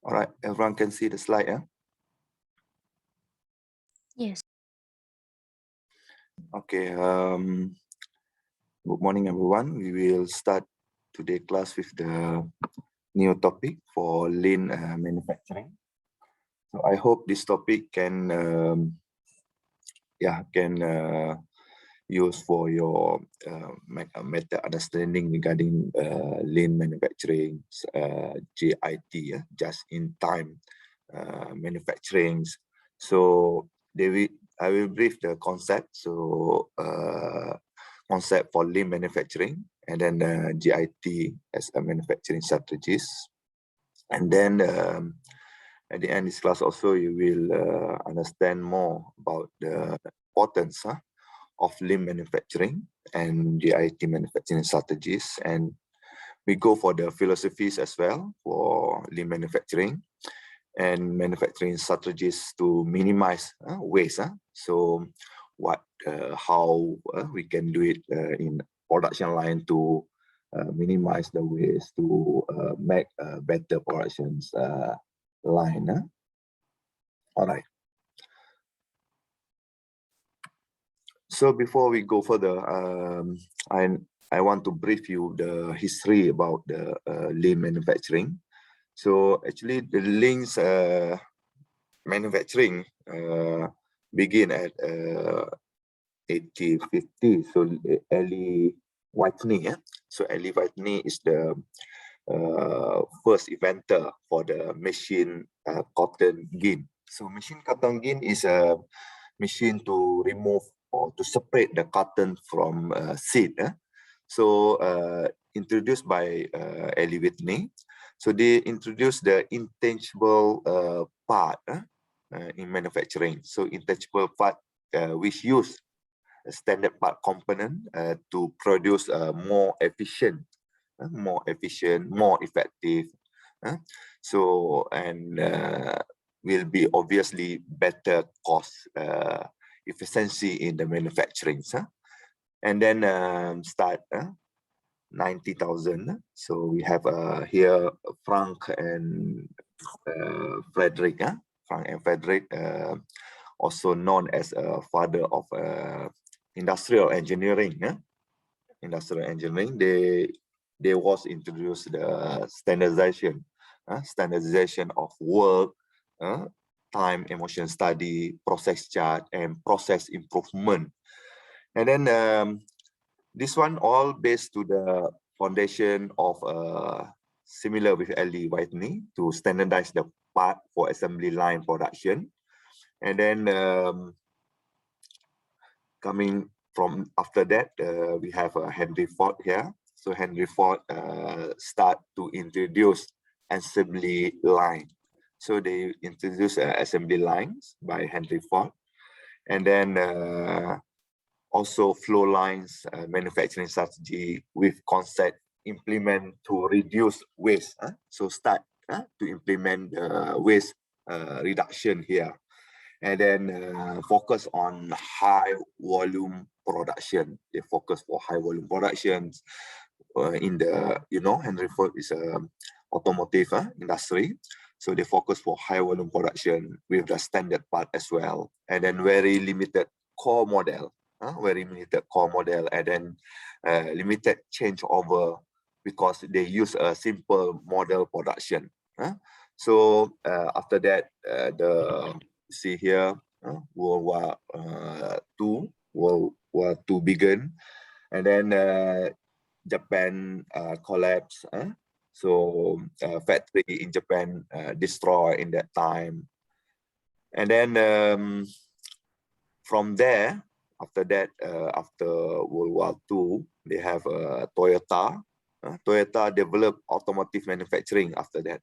All right, everyone can see the slide, yeah? Yes. Okay, good morning, everyone. We will start today class with the new topic for lean manufacturing. So I hope this topic can, use for your method understanding regarding lean manufacturing, JIT, just in time manufacturing. So I will brief the concept. So concept for lean manufacturing, and then GIT as a manufacturing strategist. And then at the end of this class also, you will understand more about the importance of lean manufacturing and GIT manufacturing strategies. And we go for the philosophies as well for lean manufacturing and manufacturing strategies to minimize waste. So how we can do it in production line to minimize the waste, to make better productions line. All right. So before we go further, I want to brief you the history about the lean manufacturing. So actually, the lean manufacturing begin at 1850. So Eli Whitney. So Eli Whitney is the first inventor for the machine cotton gin. So machine cotton gin is a machine to remove or to separate the cotton from seed. So introduced by Eli Whitney. So they introduced the intangible part in manufacturing. So intangible part which use a standard part component to produce more efficient, more effective. So and will be obviously better cost efficiency in the manufacturing. And then start 90,000. So we have here Frank and Frederick. Frank and Frederick, also known as a father of industrial engineering. Industrial engineering. They was introduced the standardization of work, time, emotion study, process chart, and process improvement. And then this one all based to the foundation of similar with Eli Whitney to standardize the part for assembly line production. And then coming from after that, we have Henry Ford here. So Henry Ford start to introduce assembly line. So they introduced assembly lines by Henry Ford. And then also flow lines manufacturing strategy with concept implement to reduce waste. So start to implement waste reduction here. And then focus on high volume production. They focus for high volume productions in the, Henry Ford is a automotive industry. So they focus for high volume production with the standard part as well. And then very limited core model, and then limited changeover because they use a simple model production. So after that, see here, World War II began, and then Japan collapsed. So factory in Japan destroyed in that time. And then from there, after that, after World War II, they have Toyota. Toyota developed automotive manufacturing after that.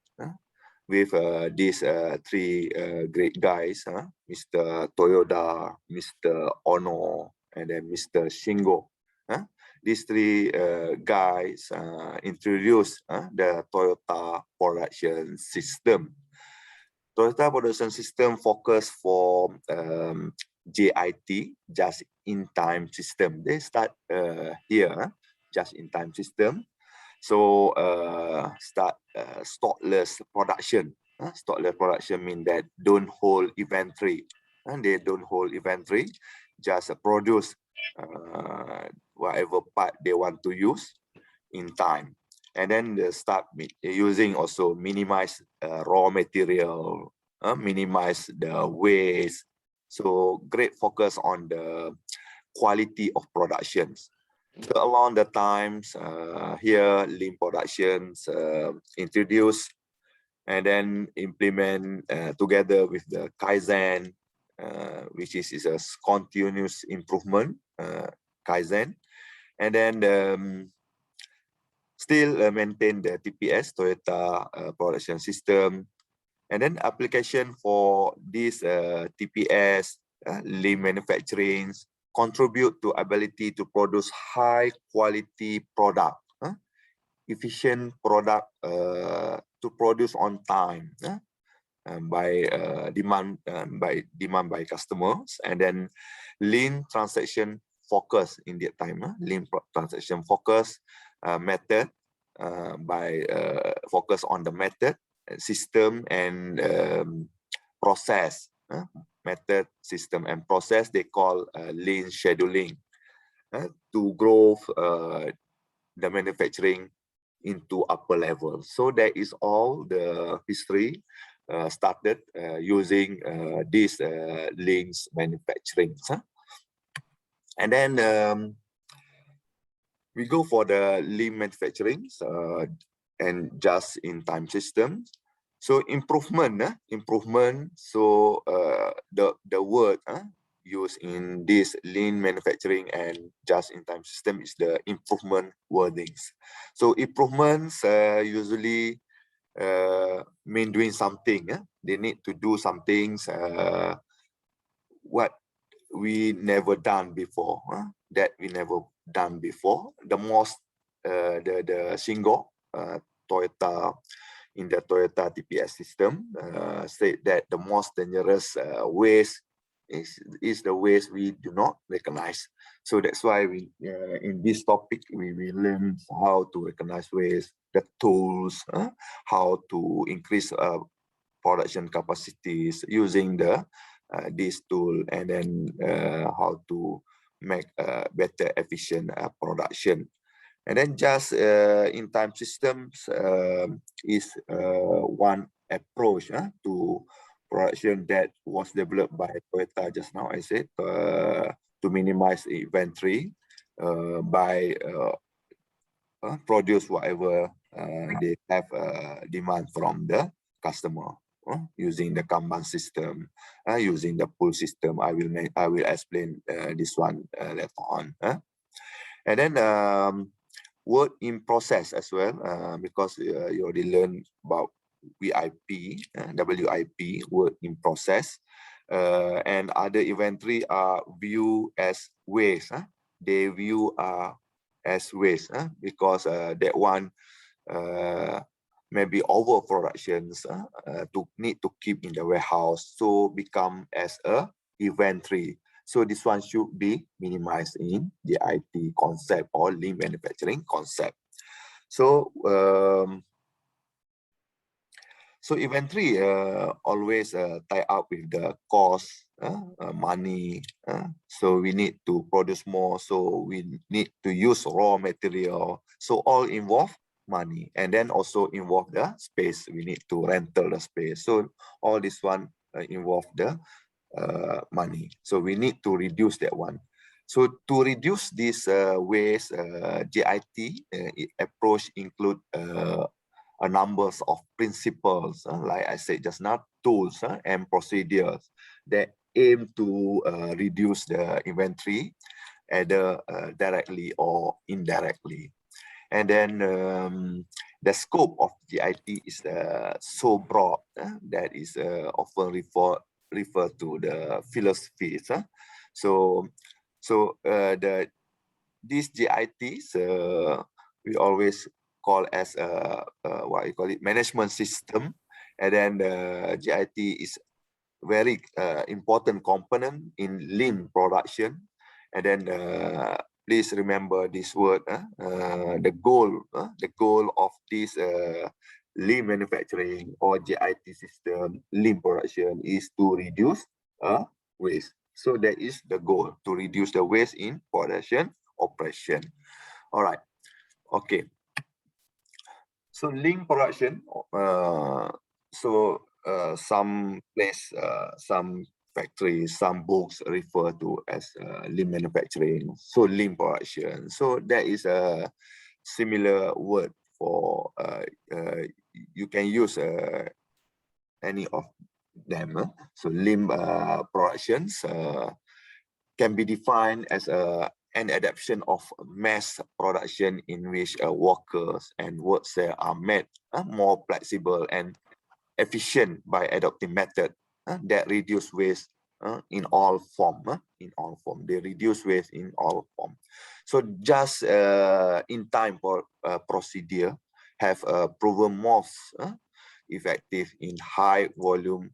With these three great guys, Mr. Toyoda, Mr. Ono, and then Mr. Shingo. These three guys introduced the Toyota production system. Toyota production system focus for JIT, just-in-time system. They start here, just-in-time system. So start stockless production. Stock level production mean that don't hold inventory. They don't hold inventory, just produce whatever part they want to use in time. And then they start using also minimize raw material, minimize the waste. So great focus on the quality of productions. So along the times, here lean productions introduced and then implement together with the Kaizen, which is a continuous improvement, Kaizen. And then still maintain the TPS, Toyota production system. And then application for this TPS, lean manufacturing, contribute to ability to produce high quality product, efficient product to produce on time by demand by customers. And then lean transaction focus in that time, lean transaction focus method by focus on the method, system and process. Method, system and process they call lean scheduling to grow the manufacturing into upper level. So that is all the history started using this lean manufacturing. And then we go for the lean manufacturing and just-in-time system. So improvement. So the word used in this lean manufacturing and just-in-time system is the improvement wordings. So improvements usually mean doing something. They need to do some things what we never done before. That we never done before. The most the Shingo Toyota in the Toyota TPS system said that the most dangerous waste is the waste we do not recognize. So that's why we in this topic we learn how to recognize waste, the tools, how to increase production capacities using the this tool, and then how to make better efficient production. And then just-in-time systems is one approach to production that was developed by Toyota just now, I said, to minimize inventory by produce whatever they have demand from the customer. Using the Kanban system, using the pull system. I will explain this one later on. And then work in process as well, because you already learned about WIP, WIP, work in process, and other inventory are viewed as waste. They view as waste because that one maybe overproductions to need to keep in the warehouse, so become as a inventory. So this one should be minimized in the IT concept or lean manufacturing concept. So so inventory always tie up with the cost, money. So we need to produce more. So we need to use raw material. So all involve money, and then also involve the space. We need to rental the space. So all this one involve the money. So we need to reduce that one. So to reduce this waste, JIT approach include a numbers of principles, like I said just now, tools and procedures that aim to reduce the inventory, either directly or indirectly. And then the scope of GIT is so broad that is often referred to the philosophies. So these GITs we always call as what you call it, management system, and then the GIT is very important component in lean production. And then please remember this word, the goal of this lean manufacturing or JIT system, lean production is to reduce waste. So that is the goal, to reduce the waste in production operation. All right. Okay. So lean production, some place, some factories, some books refer to as lean manufacturing. So lean production. So that is a similar word for you can use any of them. So lean productions can be defined as an adaptation of mass production in which workers and works are made more flexible and efficient by adopting method that reduce waste in all form. They reduce waste in all form. So just in time for procedure have proven most effective in high volume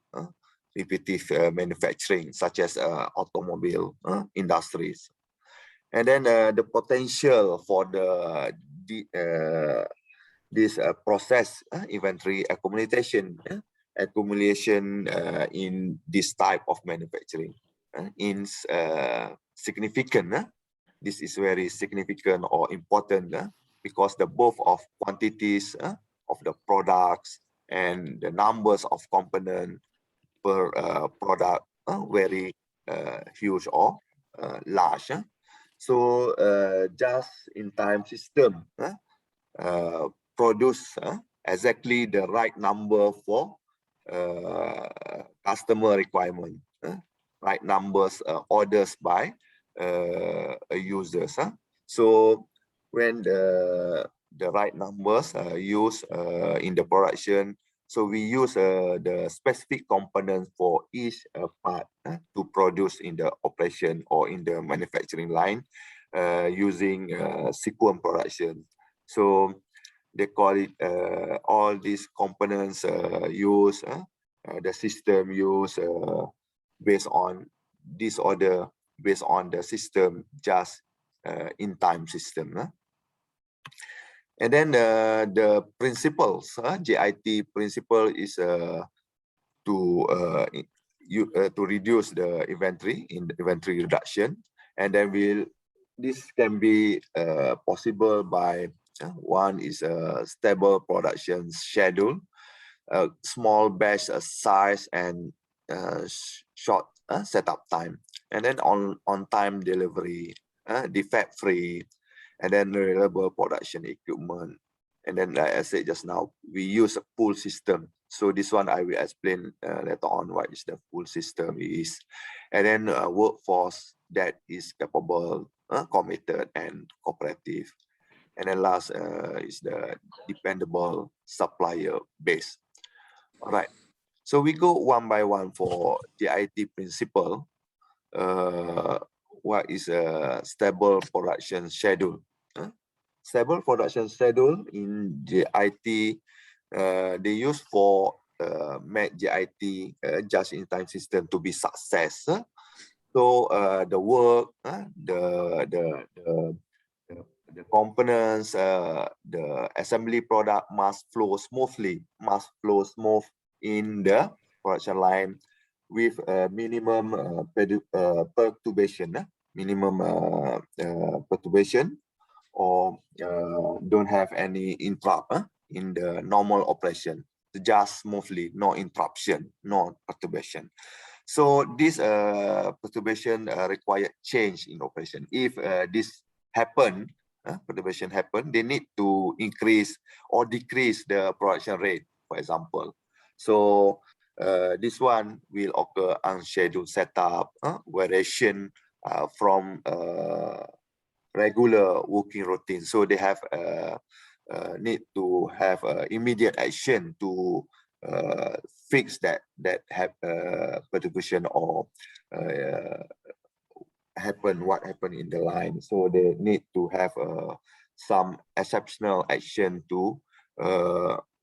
repetitive manufacturing, such as automobile industries. And then the potential for this process inventory accumulation in this type of manufacturing is significant. This is very significant or important because the both of quantities of the products and the numbers of components per product very huge or large. So just in time system produce exactly the right number for customer requirement, right numbers orders by users. So when the right numbers used in the production, so we use the specific components for each part to produce in the operation or in the manufacturing line using sequence production. So they call it all these components use the system use based on this order, based on the system just in time system. And then the principles, JIT principle is to reduce the inventory in the inventory reduction, and then this can be possible by one is a stable production schedule, small batch size, and short setup time, and then on time delivery, defect free, and then reliable production equipment. And then like I said just now, we use a pool system. So this one I will explain later on what is the pool system is. And then a workforce that is capable, committed, and cooperative. And then last is the dependable supplier base. All right. So we go one by one for the JIT principle. What is a stable production schedule? Stable production schedule in JIT, they use for make JIT just-in-time system to be success. So the work, the components, the assembly product must flow smoothly, in the production line with a minimum perturbation, or don't have any interrupt in the normal operation, just smoothly, no interruption, no perturbation. So this perturbation require change in operation. If this happen, perturbation happen, they need to increase or decrease the production rate, for example. So this one will occur unscheduled setup, variation from regular working routine. So they have need to have immediate action to fix that have perturbation or what happened in the line. So they need to have some exceptional action to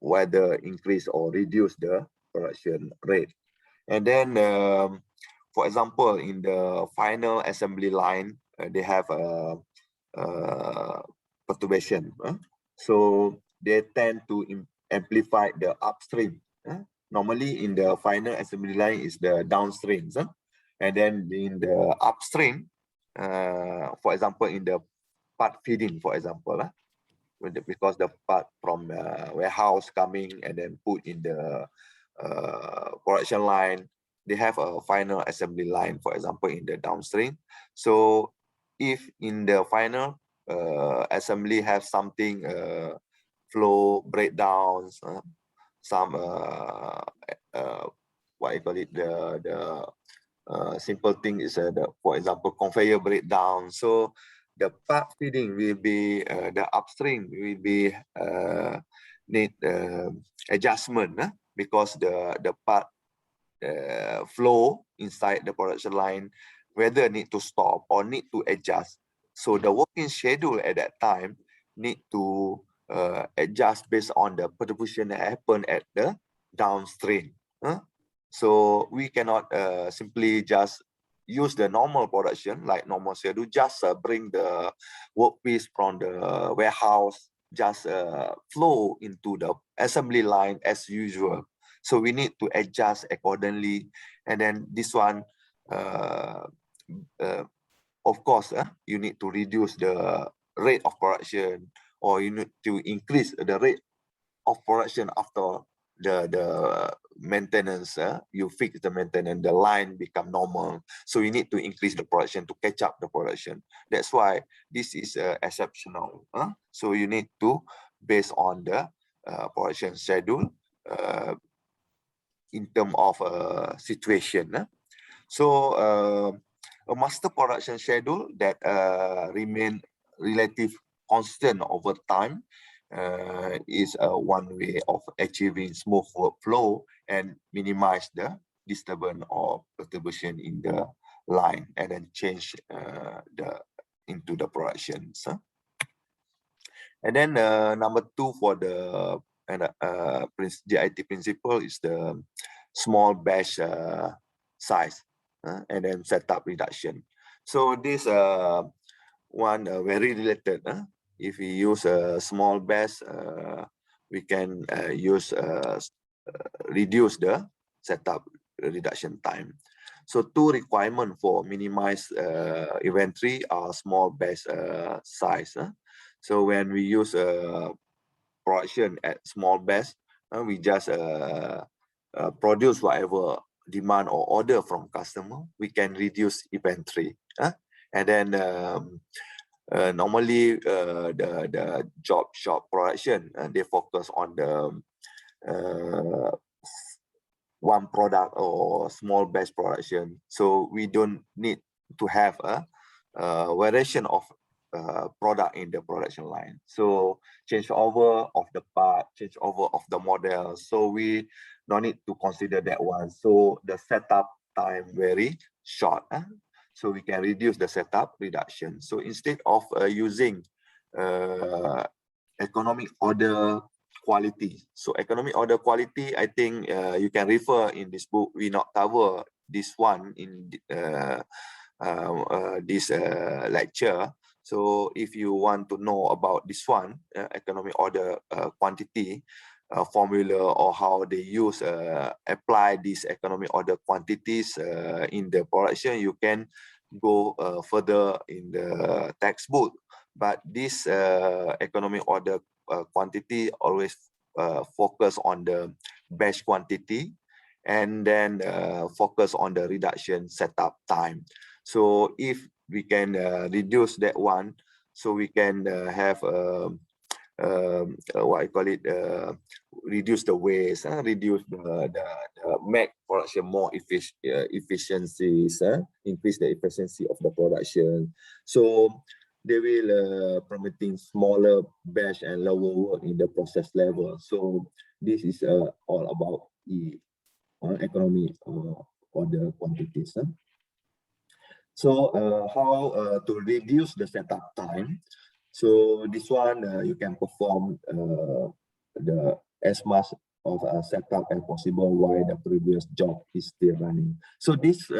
whether increase or reduce the production rate. And then for example, in the final assembly line, they have perturbation. So they tend to amplify the upstream. Normally in the final assembly line is the downstream, and then in the upstream, for example, in the part feeding, for example, because the part from warehouse coming and then put in the production line, they have a final assembly line, for example, in the downstream. So if in the final assembly have something flow breakdowns, some what you call it, the simple thing is for example, conveyor breakdown. So the part feeding will be the upstream will be need adjustment, because the part flow inside the production line whether need to stop or need to adjust. So the working schedule at that time need to adjust based on the contribution that happen at the downstream. So we cannot simply just use the normal production like normal schedule, just bring the workpiece from the warehouse, just flow into the assembly line as usual. So we need to adjust accordingly. And then this one, of course, you need to reduce the rate of production, or you need to increase the rate of production after the maintenance. You fix the maintenance, the line become normal. So you need to increase the production to catch up the production. That's why this is exceptional. So you need to, based on the production schedule, in terms of situation. So a master production schedule that remain relative constant over time is one way of achieving smooth workflow and minimize the disturbance or perturbation in the line, and then change into the productions. And then number 2 for the GIT principle is the small batch size and then setup reduction. So this one very related. If we use a small batch, we can reduce the setup reduction time. So 2 requirements for minimize inventory are small batch size. So when we use production at small batch, we just produce whatever demand or order from customer, we can reduce inventory. And then normally the job shop production, they focus on the one product or small batch production. So we don't need to have a variation of product in the production line. So change over of the part, change over of the model. So we don't need to consider that one. So the setup time very short. So we can reduce the setup reduction. So instead of using economic order quality. So economic order quality, I think you can refer in this book. We not cover this one in this lecture. So if you want to know about this one, economic order quantity formula, or how they use apply these economic order quantities in the production, you can go further in the textbook. But this economic order quantity always focus on the batch quantity, and then focus on the reduction setup time. So if we can reduce that one, so we can have what I call it, reduce the waste, reduce the make production more efficiencies, increase the efficiency of the production. So they will promoting smaller batch and lower work in the process level. So this is all about the economy or the quantities. So how to reduce the setup time? So this one you can perform the as much of a setup as possible while the previous job is still running. So this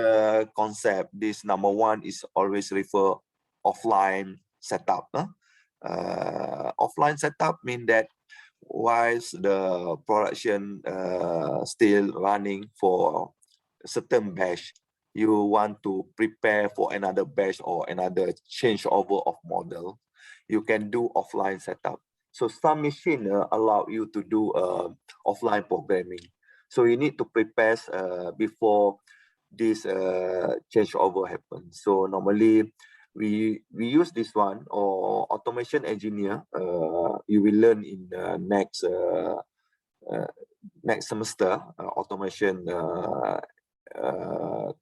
concept, this number 1 is always refer offline setup. Offline setup mean that whilst the production still running for a certain batch, you want to prepare for another batch or another changeover of model, you can do offline setup. So some machine allow you to do offline programming. So you need to prepare before this changeover happens. So normally we use this one, or automation engineer. You will learn in the next semester automation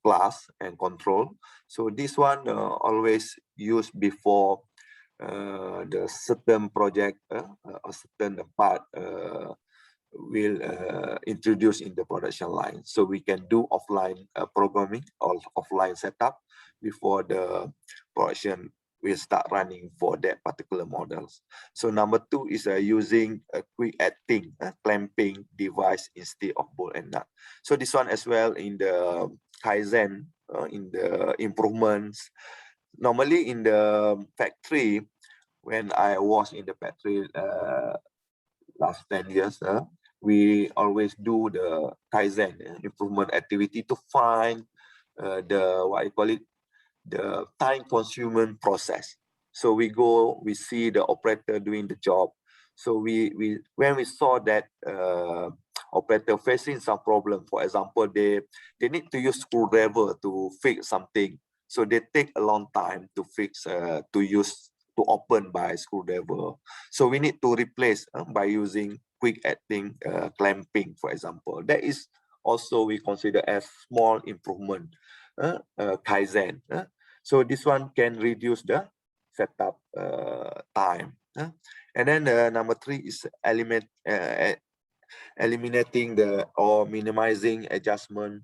class and control. So this one always used before the certain project, a certain part will introduce in the production line. So we can do offline programming or offline setup before the production will start running for that particular models. So number 2 is using a quick acting clamping device instead of bolt and nut. So this one as well in the Kaizen, in the improvements. Normally in the factory, when I was in the factory last 10 years, we always do the Kaizen improvement activity to find the, what I call it, the time consuming process. So we go, we see the operator doing the job. So when we saw that operator facing some problem, for example, they need to use screwdriver to fix something. So they take a long time to fix, to open by screwdriver. So we need to replace by using quick acting clamping, for example. That is also we consider as small improvement, Kaizen. So this one can reduce the setup time. And then number 3 is eliminating the or minimizing adjustment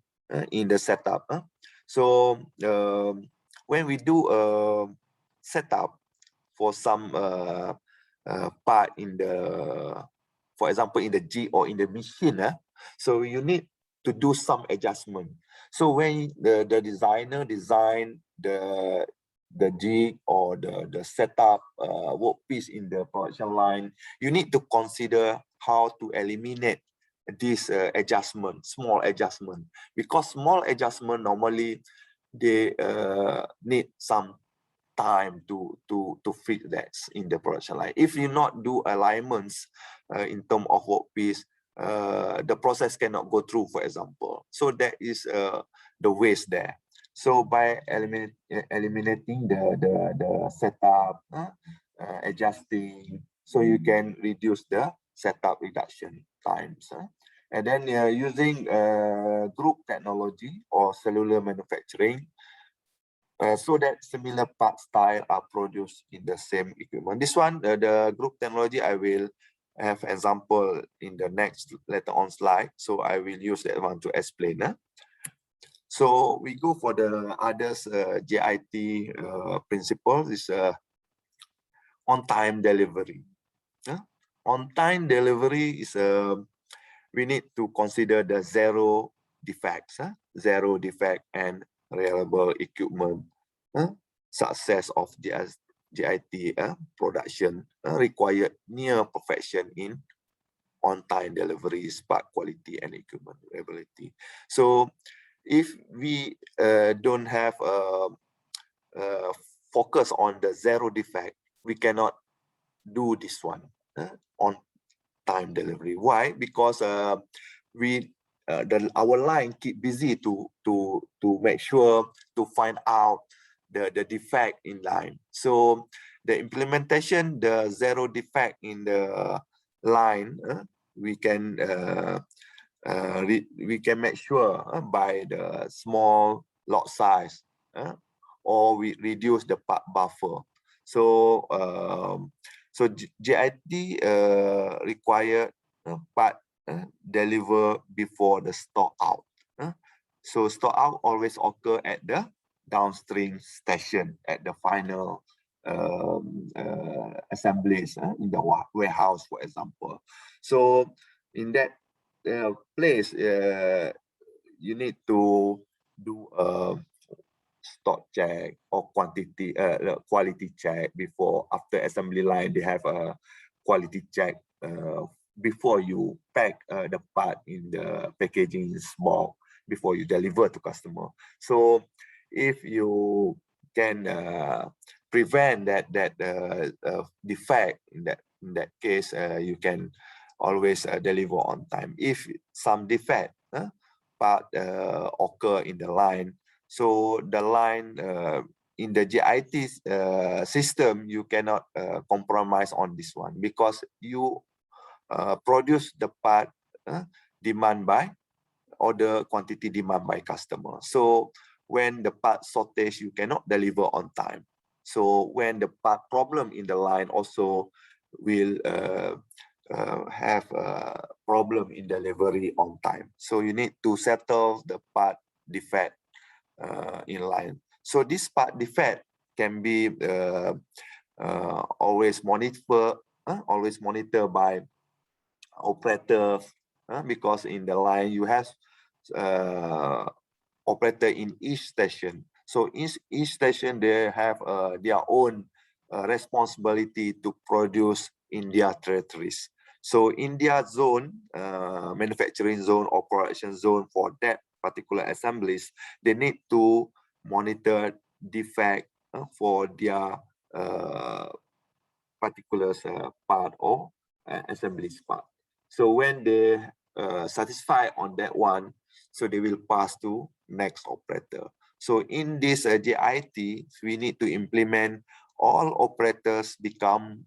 in the setup. So when we do a setup for some part in the, for example, in the jig or in the machine, so you need to do some adjustment. So when the designer design the jig or the setup workpiece in the production line, you need to consider how to eliminate this adjustment, small adjustment, because small adjustment normally they need some time to fit that in the production line. If you not do alignments in terms of workpiece, the process cannot go through, for example. So that is the waste there. So by eliminating the setup, adjusting, so you can reduce the setup reduction times. And then using group technology or cellular manufacturing, so that similar part style are produced in the same equipment. This one, the group technology, I will have example in the next later on slide. So I will use that one to explain. So we go for the others JIT principle is on-time delivery. On-time delivery is we need to consider the zero defects, zero defect and reliable equipment. Success of JIT production required near perfection in on-time delivery, part quality and equipment reliability. So if we don't have focus on the zero defect, we cannot do this one on time delivery. Why? Because our line keep busy to make sure to find out the defect in line. So the implementation, the zero defect in the line, we can make sure by the small lot size, or we reduce the part buffer. So so JIT require part deliver before the stock out. So stock out always occur at the downstream station at the final assemblies in the warehouse, for example. So in that place, you need to do a stock check or quality check before, after assembly line. They have a quality check before you pack the part in the packaging box, before you deliver to customer. So if you can prevent that defect, in that case, you can always deliver on time. If some defect part occur in the line, so the line in the JIT system, you cannot compromise on this one, because you produce the part demand by order quantity demand by customer. So when the part shortage, you cannot deliver on time. So when the part problem in the line also will have a problem in delivery on time. So you need to settle the part defect in line. So this part defect can be always monitor by operator, because in the line you have operator in each station. So each station, they have their own responsibility to produce in their territories. So in their zone, manufacturing zone, operation zone, for that particular assemblies, they need to monitor defect for their particular part or assemblies part. So when they satisfy on that one, so they will pass to next operator. So in this JIT, we need to implement all operators become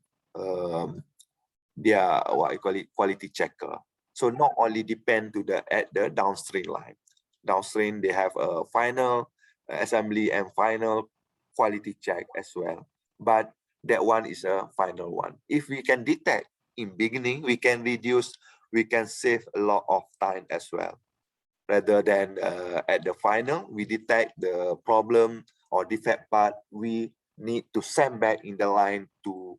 their, what I call it, quality checker. So not only depend to the at the downstream line. Downstream, they have a final assembly and final quality check as well. But that one is a final one. If we can detect in beginning, we can save a lot of time as well. Rather than at the final, we detect the problem or defect part, we need to send back in the line to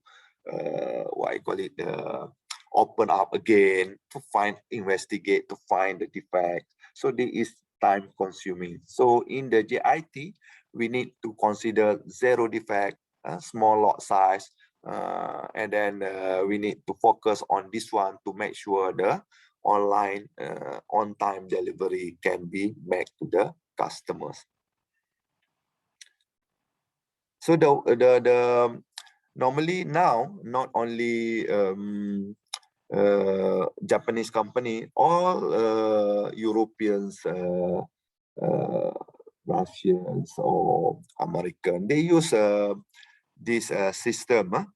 what I call it, open up again to investigate to find the defect. So this is time consuming. So in the JIT, we need to consider zero defect, small lot size, and then we need to focus on this one to make sure the online on-time delivery can be made to the customers. So the normally now, not only Japanese company, all Europeans, Russians or American, they use this system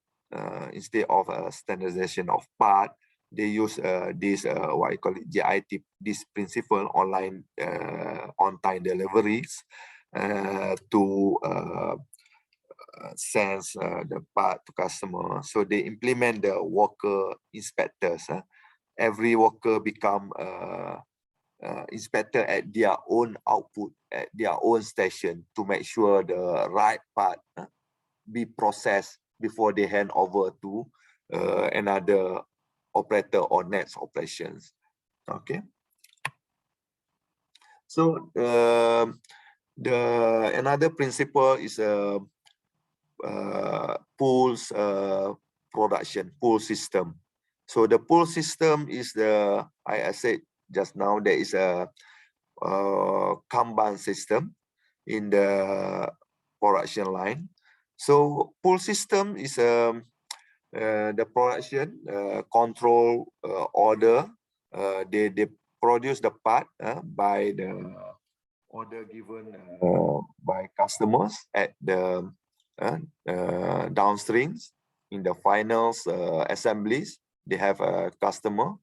instead of standardization of part. They use this what I call it JIT, this principle, online on-time deliveries, to sends the part to customer. So they implement the worker inspectors. Every worker become inspector at their own output, at their own station, to make sure the right part be processed before they hand over to another operator or next operations. Okay. So the another principle is pools production, pool system. So the pool system is the, I said just now, there is a Kanban system in the production line. So pool system is the production control order. They produce the part by the order given by customers at the downstreams. In the finals assemblies, they have a customer.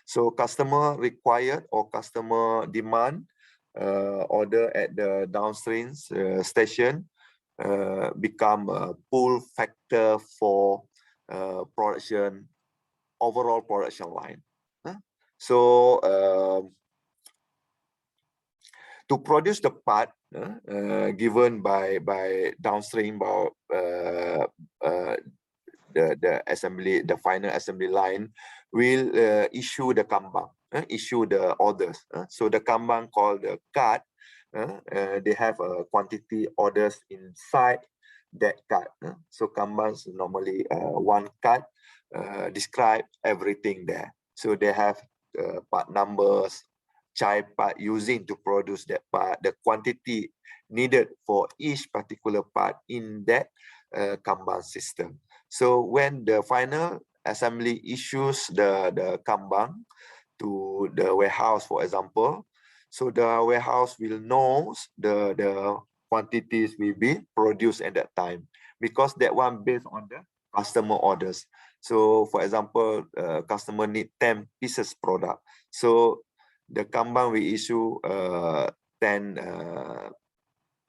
So customer required or customer demand order at the downstreams station become a pull factor for production, overall production line. So to produce the part given by downstream by the assembly, the final assembly line will issue the Kanban, issue the orders. So the Kanban called the card, they have a quantity orders inside that card. So Kanban is normally one card, describe everything there. So they have part numbers, child part using to produce that part, the quantity needed for each particular part in that Kanban system. So when the final assembly issues the Kanban to the warehouse, for example, so the warehouse will know the quantities will be produced at that time, because that one based on the customer orders. So for example, customer need 10 pieces product. So the Kanban will issue 10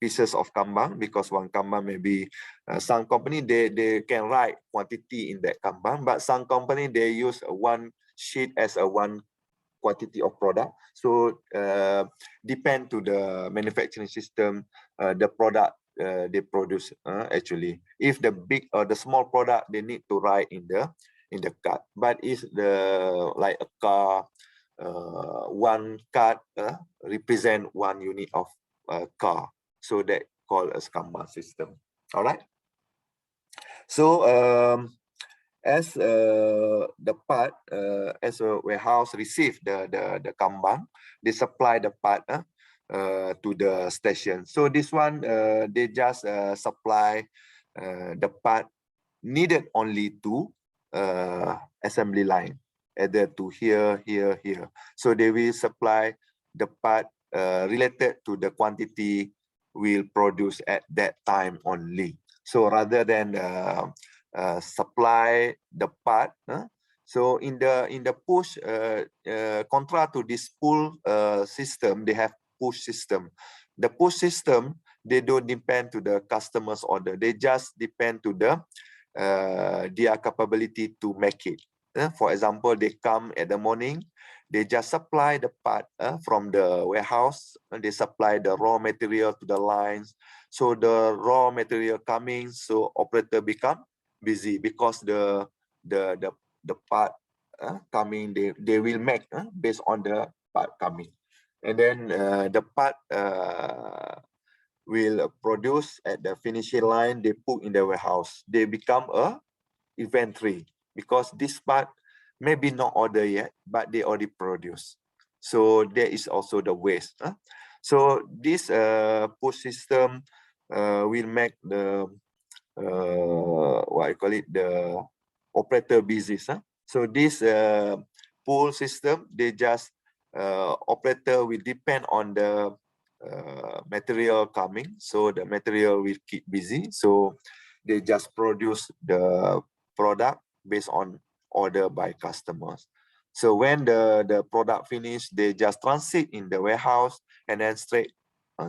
pieces of Kanban, because one Kanban maybe some company they can write quantity in that Kanban, but some company they use one sheet as a one quantity of product. So depend to the manufacturing system, the product they produce actually. If the big or the small product, they need to write in the card. But if the like a car, one card represent one unit of car. So that called a Kanban system. All right. So as the part as a warehouse receive the Kanban, they supply the part to the station. So this one they just supply the part needed only to assembly line, either to here. So they will supply the part related to the quantity will produce at that time only. So rather than supply the part, so in the push contra to this pull system, they have push system. The push system, they don't depend to the customer's order. They just depend to the their capability to make it. For example, they come at the morning, they just supply the part from the warehouse, and they supply the raw material to the lines. So the raw material coming, so operator become busy, because the part coming, they will make based on the part coming, and then the part will produce at the finishing line, they put in the warehouse. They become a inventory, because this part maybe not order yet, but they already produce. So there is also the waste. So this push system will make the what I call it, the operator busy. So this pull system, they just operator will depend on the material coming. So the material will keep busy. So they just produce the product based on order by customers. So when the product finish, they just transit in the warehouse and then straight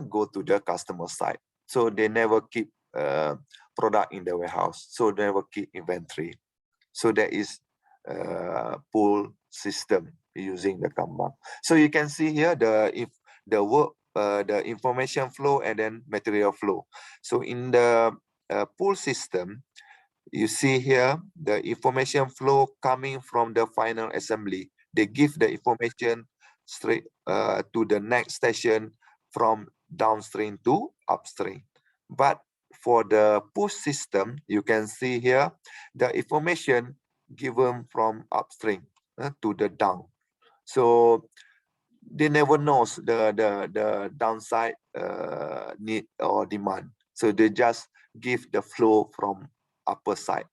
go to the customer side. So they never keep product in the warehouse. So they never keep inventory. So there is pull system using the Kanban. So you can see here the work, the information flow, and then material flow. So in the pull system, you see here the information flow coming from the final assembly. They give the information straight to the next station from downstream to upstream. But for the push system, you can see here the information given from upstream to the down. So they never knows the downside need or demand. So they just give the flow from upper side.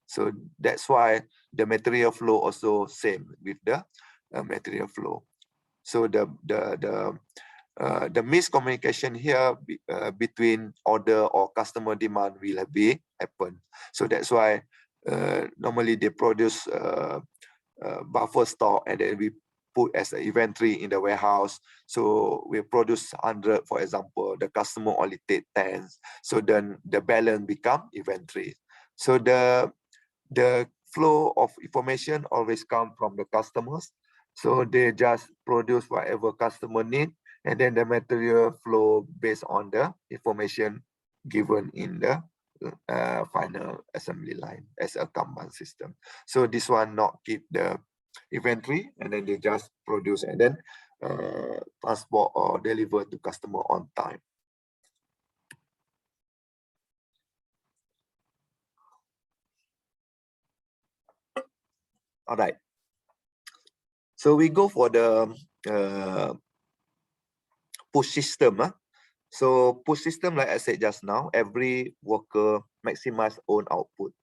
So that's why the material flow also same with the material flow. So the miscommunication here between order or customer demand will be happen. So that's why normally they produce buffer stock, and then we put as an inventory in the warehouse. So we produce 100, for example, the customer only take 10. So then the balance become inventory. So the flow of information always come from the customers. So they just produce whatever customer need, and then the material flow based on the information given in the final assembly line as a Kanban system. So this one not keep the inventory, and then they just produce and then transport or deliver to customer on time. All right. So we go for the push system. So push system, like I said just now, every worker maximize own output,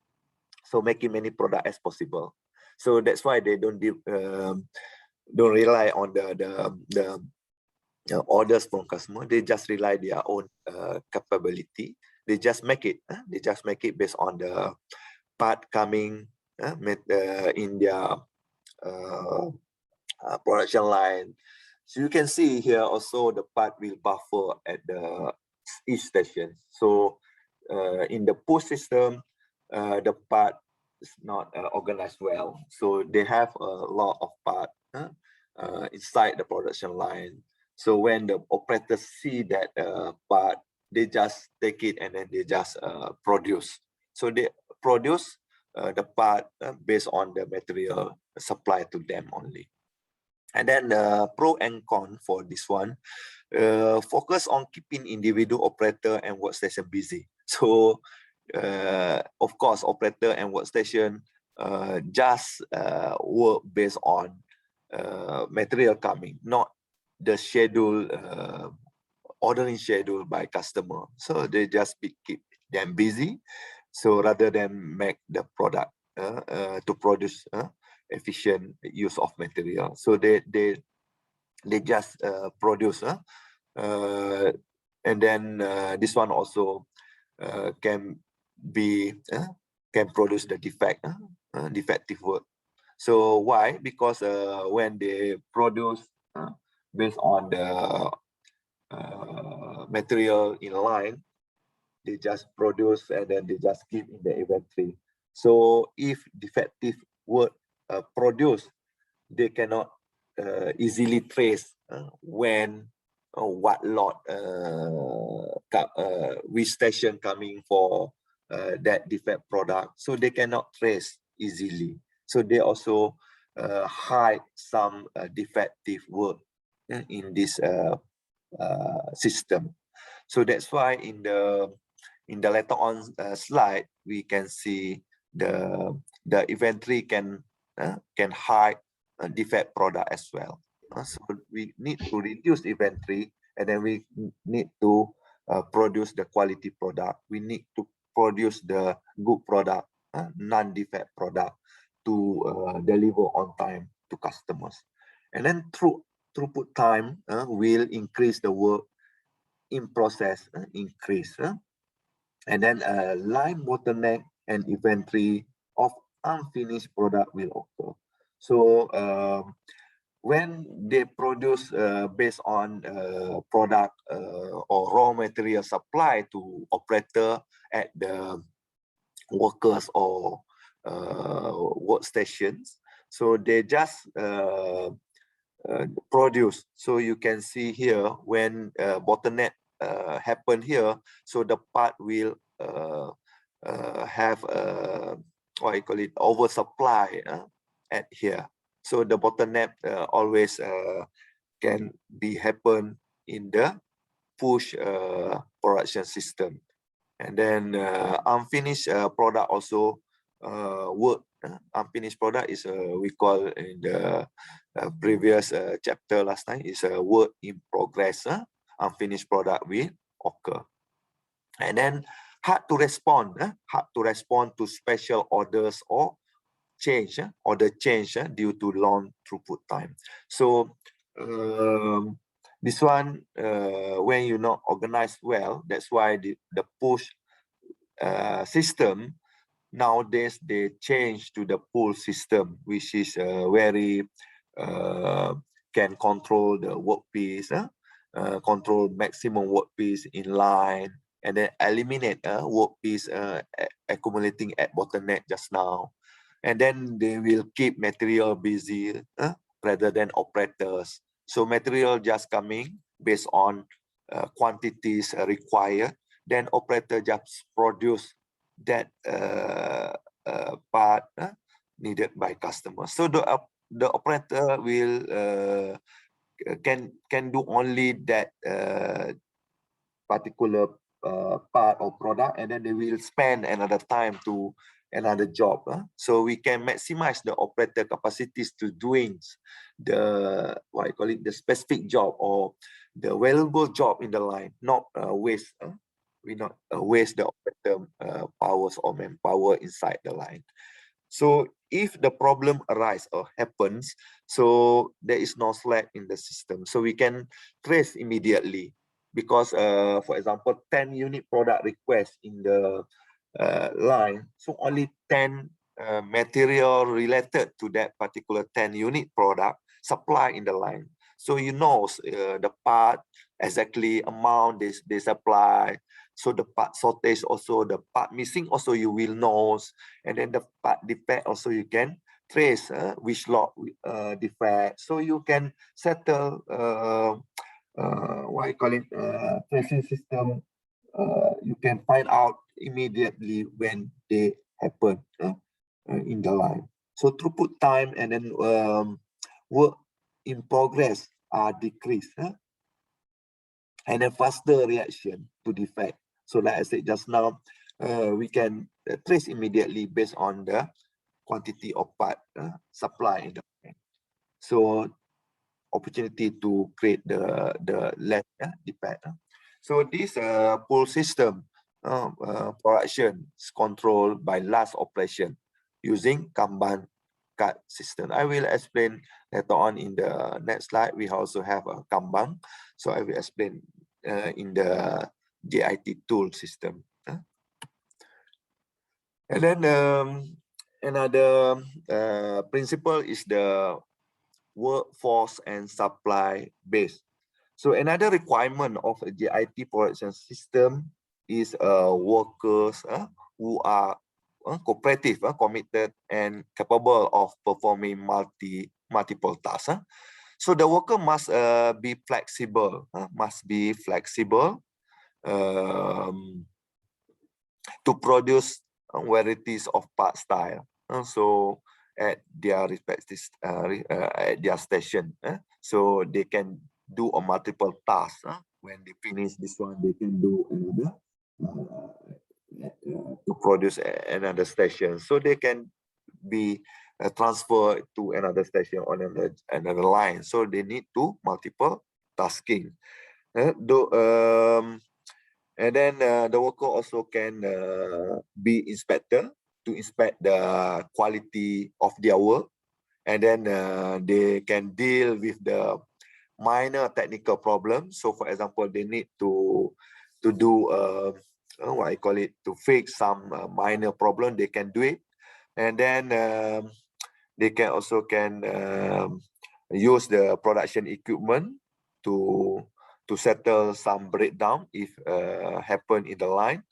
so making many product as possible. So that's why they don't rely on the orders from customer. They just rely their own capability. They just make it. They just make it based on the part coming in their production line. So you can see here also the part will buffer at the each station. So in the push system, the part is not organized well. So they have a lot of part inside the production line. So when the operators see that part, they just take it and then they just produce. So they produce the part based on the material supplied to them only. And then pro and con for this one, focus on keeping individual operator and workstation busy. So of course, operator and workstation just work based on material coming, not the schedule, ordering schedule by customer. So they just keep them busy. So rather than make the product to produce efficient use of material, so they just produce, and then this one also can produce the defective work. So why? Because when they produce based on the material in line, they just produce and then they just keep in the inventory. So if defective work produced, they cannot easily trace when what lot which station coming for that defect product. So they cannot trace easily. So they also hide some defective work in this system. So that's why in the later on slide we can see the inventory can hide a defect product as well. So we need to reduce inventory, and then we need to produce the quality product. We need to produce the good product, non-defect product, to deliver on time to customers. And then throughput time will increase the work in process increase. And then line bottleneck and inventory of unfinished product will occur. So when they produce based on product or raw material supply to operator at the workers or workstations, so they just produce. So you can see here when bottleneck happen here, so the part will have what you call it, oversupply at here. So the bottleneck always can be happen in the push production system. And then unfinished product also work. Unfinished product is we call in the previous chapter last time is a work in progress. Unfinished product will occur. And then hard to respond to special orders or change due to long throughput time. So this one, when you not organized well, that's why the push system nowadays they change to the pull system, which is very can control the workpiece, control maximum workpiece in line, and then eliminate workpiece accumulating at bottleneck just now. And then they will keep material busy rather than operators. So material just coming based on quantities required. Then operator just produce that part needed by customers. So the operator will can do only that particular part or product, and then they will spend another time to another job. So we can maximize the operator capacities to doing the the specific job or the valuable job in the line, not waste. We not waste the operator powers or manpower inside the line. So if the problem arises or happens, so there is no slack in the system. So we can trace immediately because, for example, 10 unit product requests in the line, so only 10 material related to that particular 10 unit product supply in the line. So you know the part exactly amount they supply. So the part shortage also, the part missing also you will know, and then the part defect also you can trace which lot defect. So you can settle tracing system. You can find out immediately when they happen in the line. So throughput time and then work in progress are decreased, and a faster reaction to defect. So like I said just now, we can trace immediately based on the quantity of part supply in the line. So opportunity to create the less defect. So this pull system production is controlled by last operation using Kanban card system. I will explain later on in the next slide. We also have a Kanban, so I will explain in the JIT tool system. And then another principle is the workforce and supply base. So another requirement of a JIT production system is workers who are cooperative, committed, and capable of performing multiple tasks. So the worker must be flexible, to produce varieties of part style. So at their respective at their station, so they can do a multiple task. When they finish this one, they can do another to produce another station. So they can be transferred to another station on another line. So they need to multiple tasking. And then the worker also can be inspector to inspect the quality of their work. And then they can deal with the minor technical problems. So for example, they need to do to fix some minor problem, they can do it. And then they can also use the production equipment to settle some breakdown if happen in the line.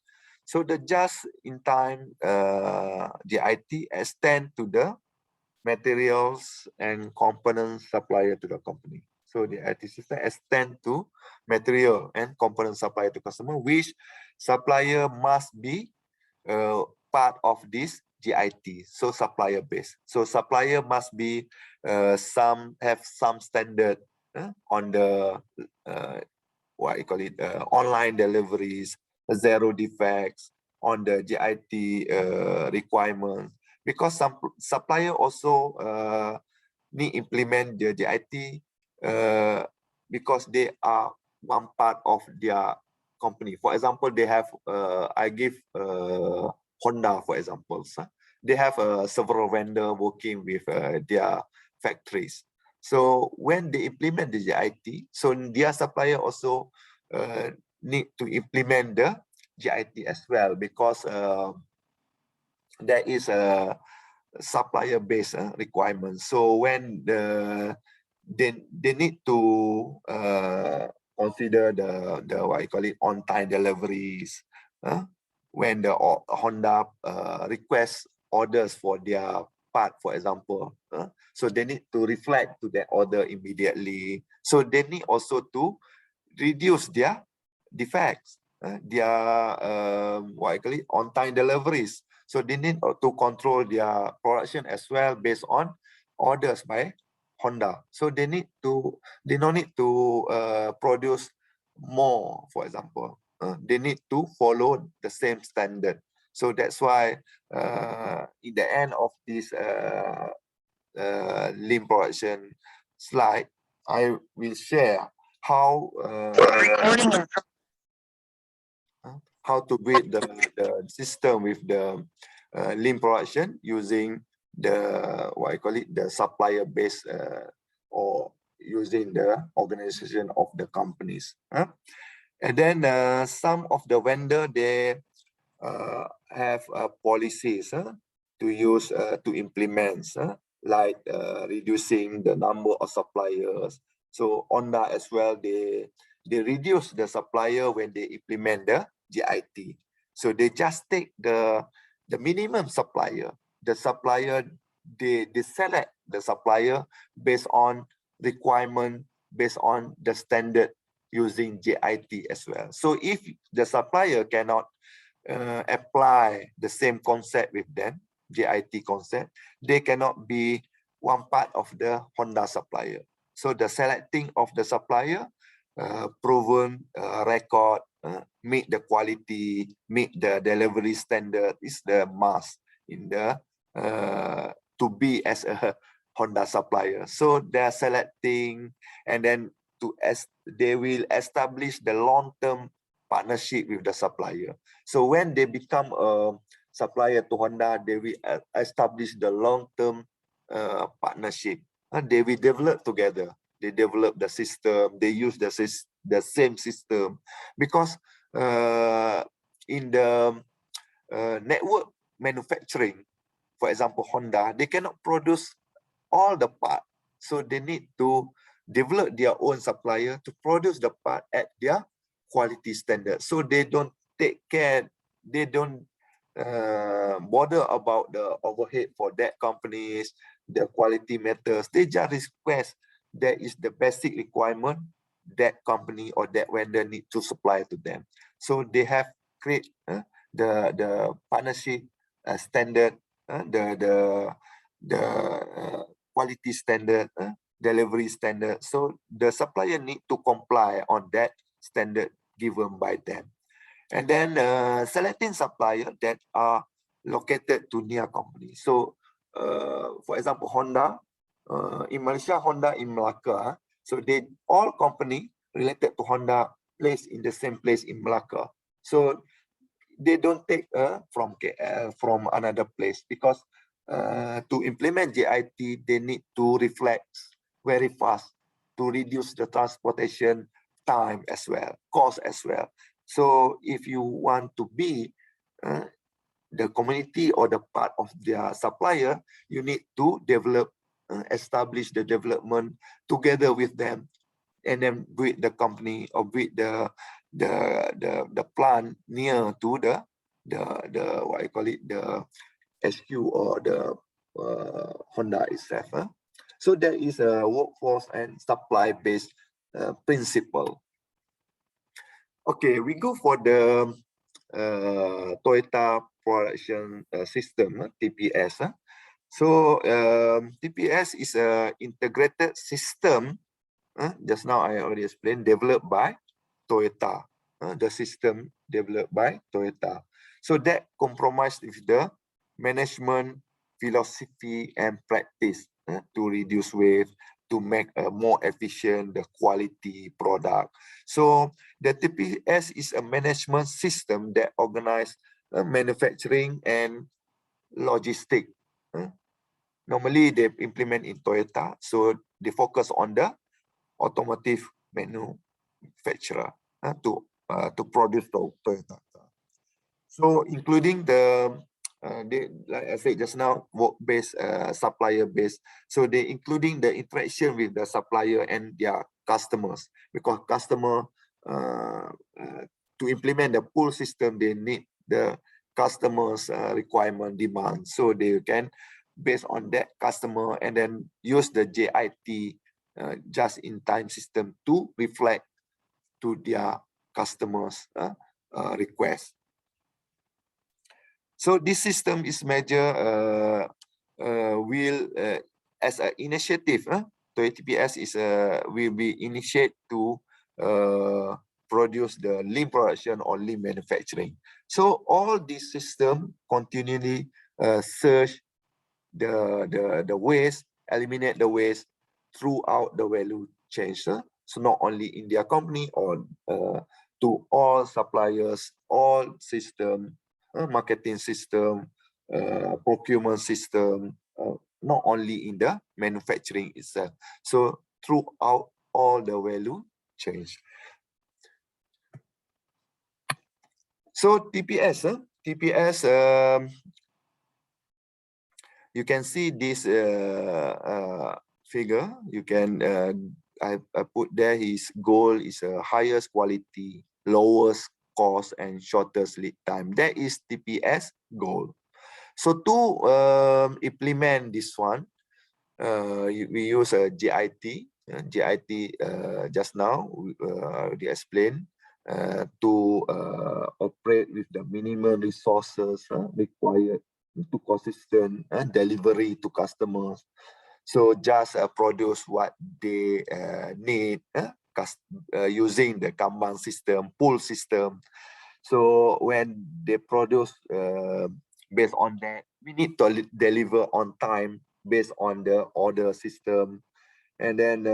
So the just-in-time JIT extend to the materials and component supplier to the company. So the IT system extend to material and component supplier to customer, which supplier must be part of this JIT. So supplier base. So supplier must be have some standard on the online deliveries, zero defects on the JIT requirements. Because some supplier also need implement the JIT because they are one part of their company. For example, they have I give Honda for example. They have several vendor working with their factories. So when they implement the JIT, so their supplier also need to implement the JIT as well, because there is a supplier-based requirement. So when they need to consider the on-time deliveries. When the Honda requests orders for their part, for example, so they need to reflect to that order immediately. So they need also to reduce their defects, their on-time deliveries. So they need to control their production as well based on orders by Honda. So they don't need to produce more, for example. They need to follow the same standard. So that's why in the end of this lean production slide, I will share how how to build the system with the lean production using the what I call it, the supplier base or using the organization of the companies. And then some of the vendor, they have policies to use to implement, like reducing the number of suppliers. So Honda as well, they reduce the supplier when they implement the GIT. So they just take the minimum supplier. The supplier, they select the supplier based on requirement, based on the standard using JIT as well. So if the supplier cannot apply the same concept with them, JIT concept, they cannot be one part of the Honda supplier. So the selecting of the supplier, proven record, meet the quality, meet the delivery standard is the must in the to be as a Honda supplier. So they're selecting, and then they will establish the long-term partnership with the supplier. So when they become a supplier to Honda, they will establish the long-term partnership, and they will develop together. They develop the system, they use the same system, because in the network manufacturing, for example, Honda, they cannot produce all the part. So they need to develop their own supplier to produce the part at their quality standard. So they don't take care, they don't bother about the overhead for that companies, the quality matters. They just request that is the basic requirement that company or that vendor need to supply to them. So they have create the partnership standard, the quality standard, delivery standard. So the supplier need to comply on that standard given by them. And then selecting supplier that are located to near company. So for example, Honda, in Malaysia, Honda in Melaka. So they all company related to Honda placed in the same place in Melaka. So they don't take from KL, from another place, because to implement JIT, they need to reflect very fast to reduce the transportation time as well, cost as well. So if you want to be the community or the part of their supplier, you need to develop, establish the development together with them, and then with the company or with the plant near to the what I call it, the HQ or the Honda itself. So there is a workforce and supply based principle. Okay, we go for the Toyota production system, TPS. So TPS is a integrated system. Just now I already explained, developed by Toyota. The system developed by Toyota. So that compromised with the management philosophy and practice to reduce waste, to make a more efficient the quality product. So the TPS is a management system that organizes manufacturing and logistic. Normally they implement in Toyota, so they focus on the automotive manufacturer to produce the Toyota. So including the like I said just now, work-based, supplier-based. So they including the interaction with the supplier and their customers, because customer to implement the pull system, they need the customers' requirement, demand. So they can based on that customer and then use the JIT, just-in-time system, to reflect to their customers' request. So this system is measure as an initiative. TPS is will be initiate to produce the lean production or lean manufacturing. So all this system continually search the waste, eliminate the waste throughout the value chain. So not only in their company or to all suppliers, all system, marketing system, procurement system, not only in the manufacturing itself. So throughout all the value chains. So TPS, you can see this figure. You can I put there his goal is highest quality, lowest cost, and shortest lead time. That is TPS goal. So to implement this one, we use a GIT. GIT just now they explained to operate with the minimum resources required to consistent delivery to customers. So just produce what they need using the Kanban system, pull system. So when they produce based on that, we need to deliver on time based on the order system. And then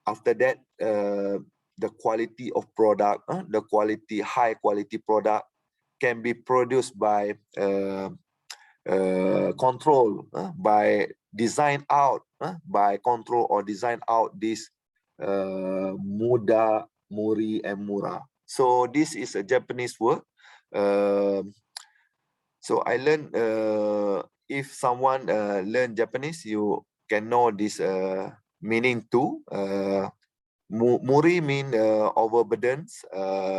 after that, the quality of product, the quality, high quality product can be produced by control, by design out, by control or design out this muda, muri, and mura. So this is a Japanese word. So I learned, if someone learn Japanese, you can know this meaning too. Muri mean overburdens,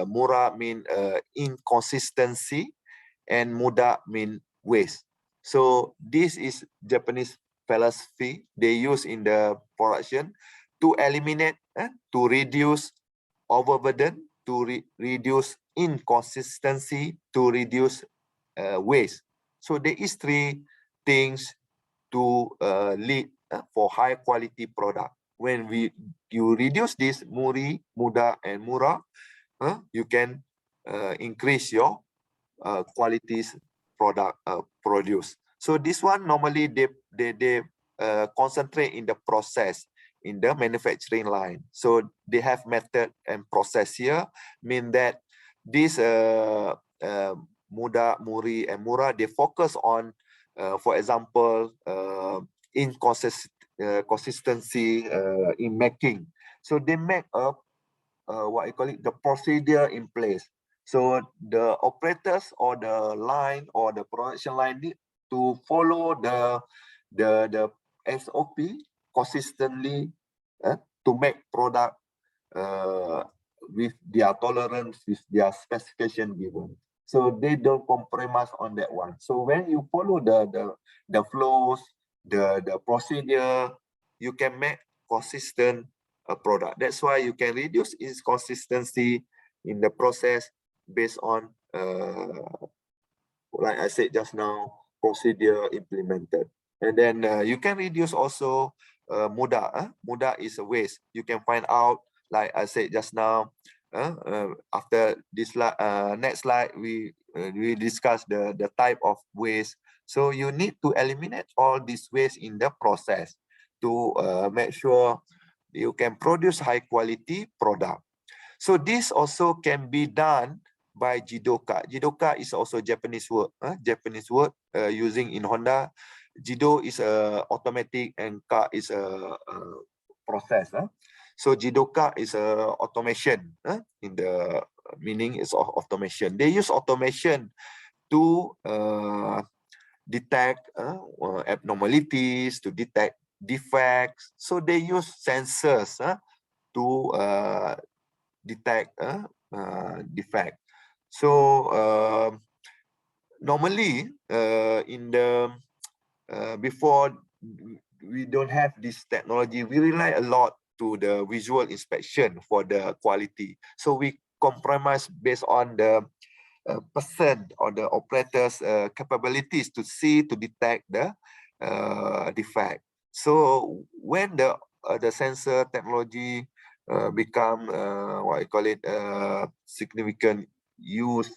mura mean inconsistency, and muda mean waste. So this is Japanese philosophy they use in the production to eliminate, to reduce overburden, to reduce inconsistency, to reduce waste. So there is three things to lead for high quality product. When you reduce this muri, muda, and mura, you can increase your qualities product produce. So this one normally they concentrate in the process, in the manufacturing line. So they have method and process here, mean that this muda, muri, and mura, they focus on, for example, consistency in making. So they make a what I call it, the procedure in place. So the operators or the line or the production line need to follow the SOP consistently to make product with their tolerance, with their specification given. So they don't compromise on that one. So when you follow the flows, the procedure, you can make consistent product. That's why you can reduce inconsistency in the process based on, like I said just now, procedure implemented. And then you can reduce also muda. Muda is a waste. You can find out, like I said just now, after this next slide, we discuss the type of waste. So you need to eliminate all this waste in the process to make sure you can produce high quality product. So this also can be done by Jidoka. Jidoka is also Japanese word. Japanese word using in Honda. Jido is automatic and ka is a process. So Jidoka is automation. In the meaning is automation. They use automation to detect abnormalities, to detect defects. So they use sensors to detect defect. So normally in the before we don't have this technology, we rely a lot to the visual inspection for the quality. So we compromise based on the person or the operator's capabilities to see, to detect the defect. So when the sensor technology become what I call it significant use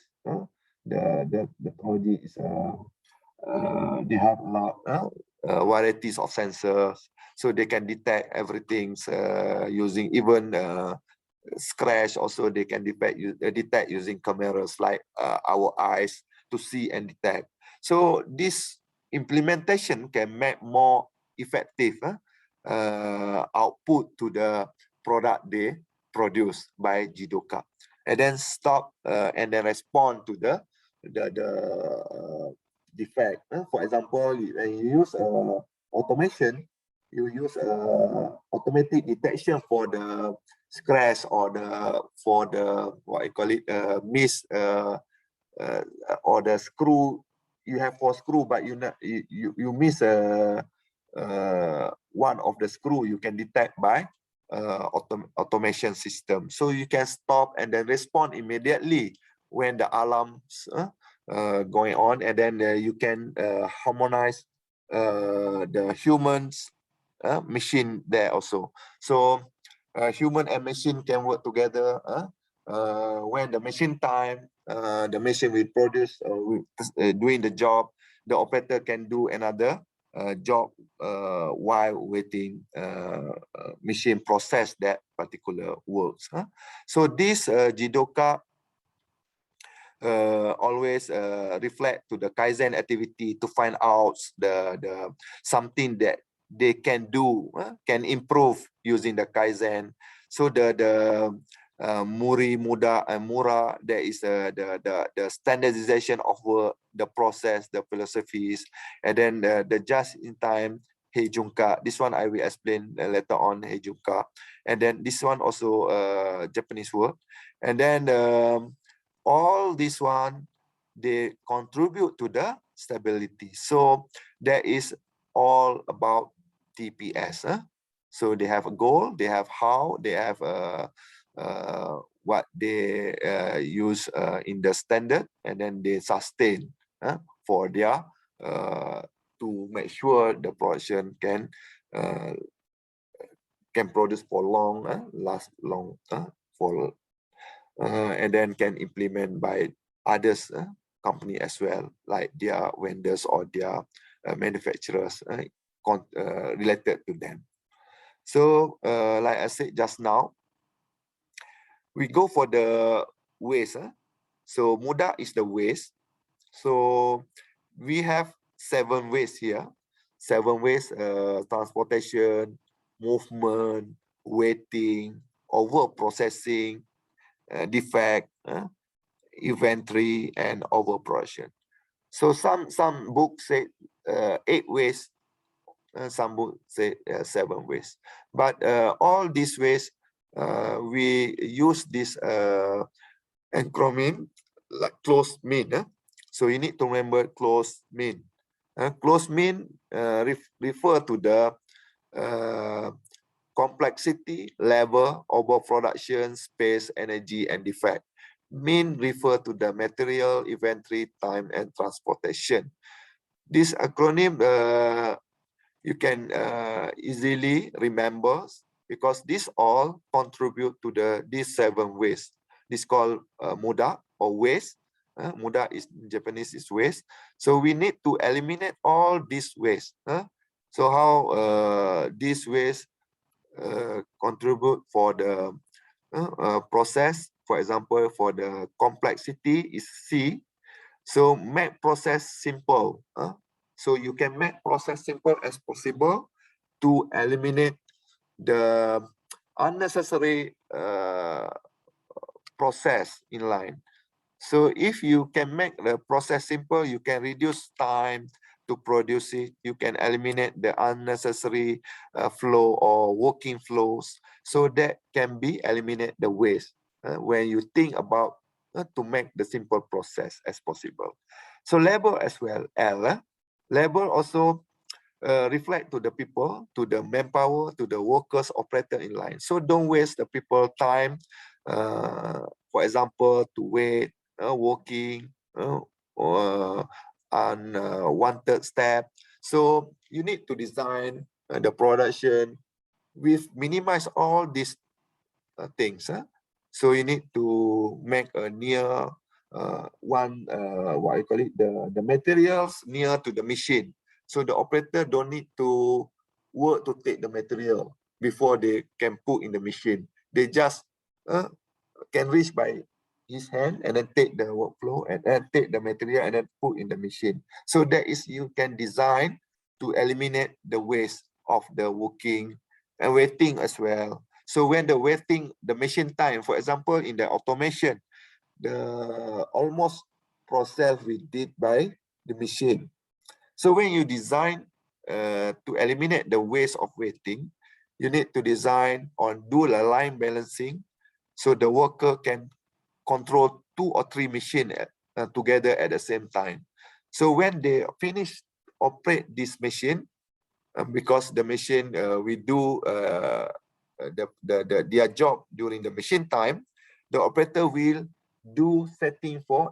the technology is they have a lot varieties of sensors, so they can detect everything using even scratch. Also, they can detect using cameras like our eyes to see and detect. So this implementation can make more effective output to the product they produce by Jidoka, and then stop and then respond to the defect. For example, when you use automation, you use automatic detection for the scratch or the what I call it miss or the screw you have for screw, but you miss one of the screw, you can detect by automation system. So you can stop and then respond immediately when the alarms going on, and then you can harmonize the humans machine there also. So human and machine can work together. When the machine time, the machine will produce doing the job, the operator can do another job while waiting machine process that particular works. So this Jidoka always reflect to the Kaizen activity to find out the something that they can do, can improve using the Kaizen. So the Muri, Muda, and Mura, there is the standardization of work, the process, the philosophies, and then the just in time Heijunka. This one I will explain later on, Heijunka. And then this one also Japanese word. And then all this one, they contribute to the stability. So that is all about TPS. So they have a goal, they have how, they have what they use in the standard, and then they sustain for their to make sure the production can produce for long, last long for and then can implement by others company as well, like their vendors or their manufacturers related to them. So like I said just now, we go for the waste. So Muda is the waste. So we have 7 ways here. 7 ways: transportation, movement, waiting, over processing, defect, inventory, and overproduction. So some books say 8 ways, some books say 7 ways. But all these ways, we use this acronym like close mean. So you need to remember close mean. Close mean refer to the complexity, level, overproduction, space, energy, and defect. Mean refer to the material, inventory, time, and transportation. This acronym you can easily remember because these all contribute to these 7 ways. This called Muda or waste. Muda is in Japanese is waste. So we need to eliminate all these waste. So how these waste contribute for the process? For example, for the complexity is C. So make process simple. So you can make process simple as possible to eliminate the unnecessary process in line. So if you can make the process simple, you can reduce time to produce it. You can eliminate the unnecessary flow or working flows. So that can be eliminate the waste when you think about to make the simple process as possible. So labor as well, L. Labor also reflect to the people, to the manpower, to the workers, operator in line. So don't waste the people time. For example, to wait, working, or unwanted step. So you need to design the production with minimize all these things. So you need to make a near what you call it, the materials near to the machine. So the operator don't need to work to take the material before they can put in the machine. They just can reach by his hand and then take the workflow and then take the material and then put in the machine. So that is, you can design to eliminate the waste of the working and waiting as well. So when the waiting, the machine time, for example, in the automation, the almost process we did by the machine. So when you design to eliminate the waste of waiting, you need to design or do the line balancing so the worker can control 2 or 3 machines together at the same time. So when they finish operate this machine, because the machine we do their job during the machine time, the operator will do setting for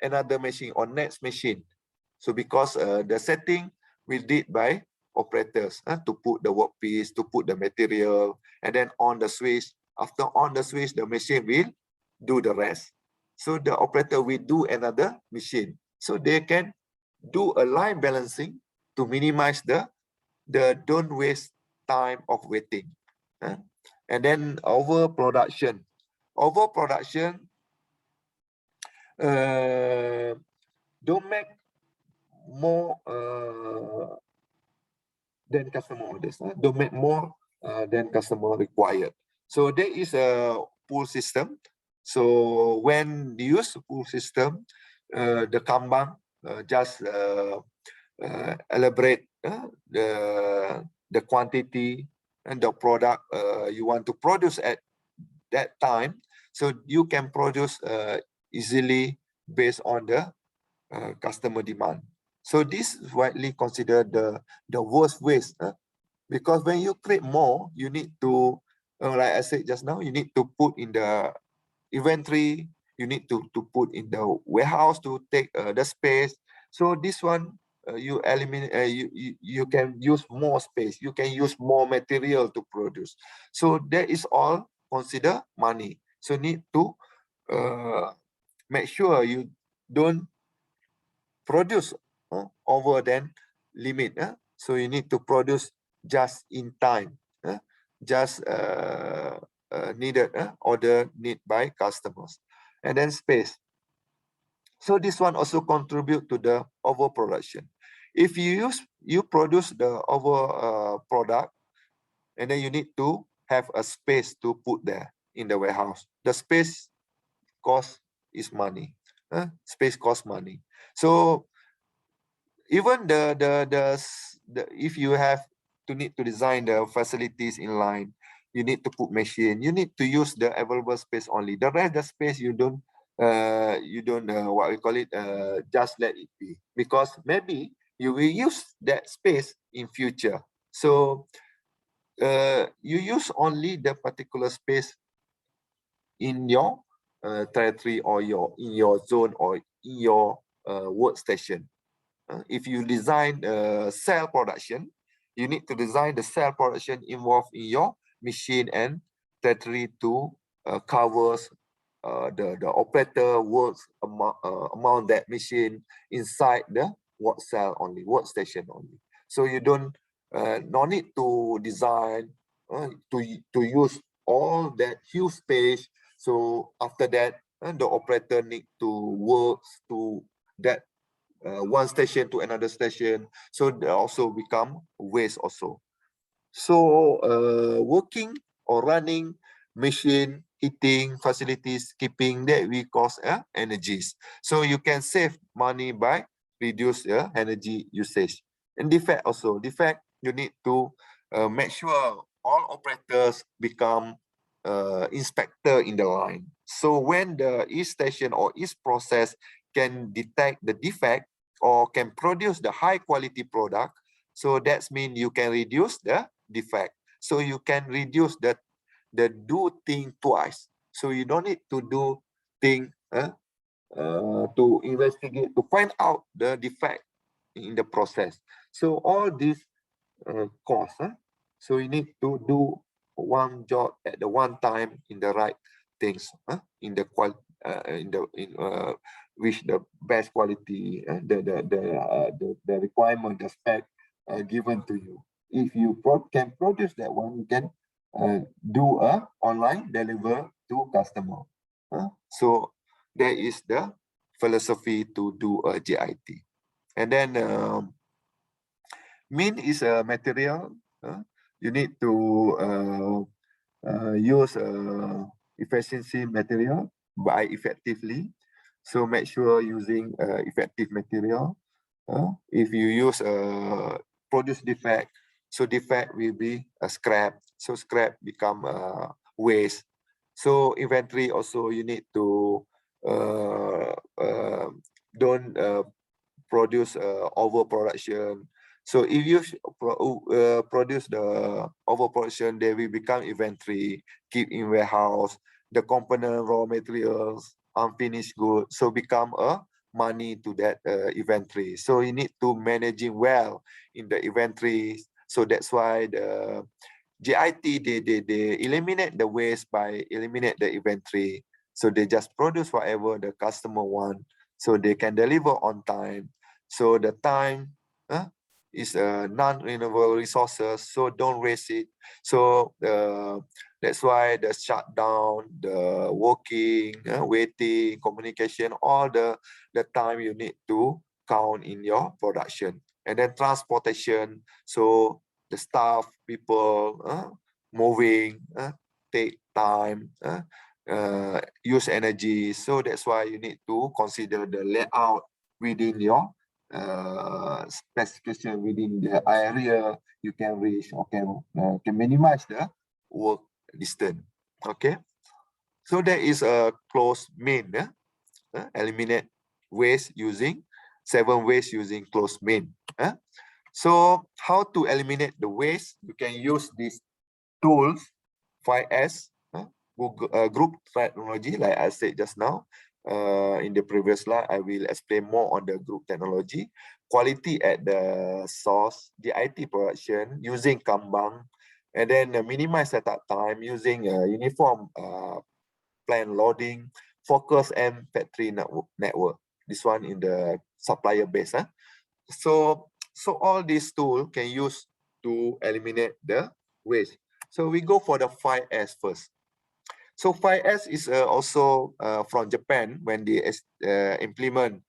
another machine or next machine. So because the setting will did by operators to put the workpiece, to put the material, and then on the switch. After on the switch, the machine will do the rest. So the operator will do another machine. So they can do a line balancing to minimize the don't waste time of waiting. And then overproduction. Overproduction, don't make more than customer orders. Don't make more than customer required. So there is a pull system. So when you use pull system, the Kanban just elaborate the quantity and the product you want to produce at that time, so you can produce easily based on the customer demand. So this is widely considered the worst waste, because when you create more, you need to, like I said just now, you need to put in the inventory, you need to put in the warehouse to take the space. So this one, you eliminate, you can use more space, you can use more material to produce. So that is all consider money. So need to make sure you don't produce over than limit. So you need to produce just in time, just needed, order need by customers. And then space. So this one also contribute to the overproduction. If you produce the over product, and then you need to have a space to put there in the warehouse. The space cost is money. Space costs money. So even if you have to need to design the facilities in line, you need to put machine, you need to use the available space only. The rest the space you don't what we call it, just let it be, because maybe you will use that space in future. So you use only the particular space in your territory or in your zone or in your workstation. If you design cell production, you need to design the cell production involved in your machine and territory to covers the operator works among that machine inside the work cell only, workstation only. So you don't no need to design to use all that huge space. So after that, the operator need to work to that one station to another station. So they also become waste also. So working or running machine, heating, facilities, keeping that we cost energies. So you can save money by reduce energy usage. And defect also. Defect, you need to make sure all operators become inspector in the line. So when each station or each process can detect the defect or can produce the high quality product, so that means you can reduce the defect. So you can reduce the do thing twice. So you don't need to do thing to investigate, to find out the defect in the process. So all these costs. So you need to do one job at the one time in the right things, in the which the best quality, the requirement, the spec given to you. If you can produce that one, you can do a online deliver to customer. So that is the philosophy to do a JIT. And then mean is a material. You need to use efficiency material by effectively. So make sure using effective material. If you use produce defect, so defect will be a scrap. So scrap become waste. So inventory also you need to don't produce overproduction. So if you produce the overproduction, they will become inventory, keep in warehouse, the component, raw materials, unfinished goods, so become a money to that inventory. So you need to managing well in the inventory. So that's why the JIT, they eliminate the waste by eliminate the inventory. So they just produce whatever the customer want, so they can deliver on time. So the time is non-renewable resources, so don't waste it. So that's why the shutdown, the working, waiting, communication, all the time you need to count in your production. And then transportation, so the staff, people moving, take time, use energy. So that's why you need to consider the layout within your specification, within the area you can reach or can minimize the work distance. Okay, so there is a closed main. Eliminate waste using 7 ways using closed main. So how to eliminate the waste? You can use these tools, 5S, Google, group technology, like I said just now. In the previous slide, I will explain more on the group technology. Quality at the source, the IT production using Kanban, and then minimize setup time using uniform plan loading, focus and factory network. This one in the supplier base. So all these tools can use to eliminate the waste. So we go for the 5S first. So 5S is also from Japan. When they implement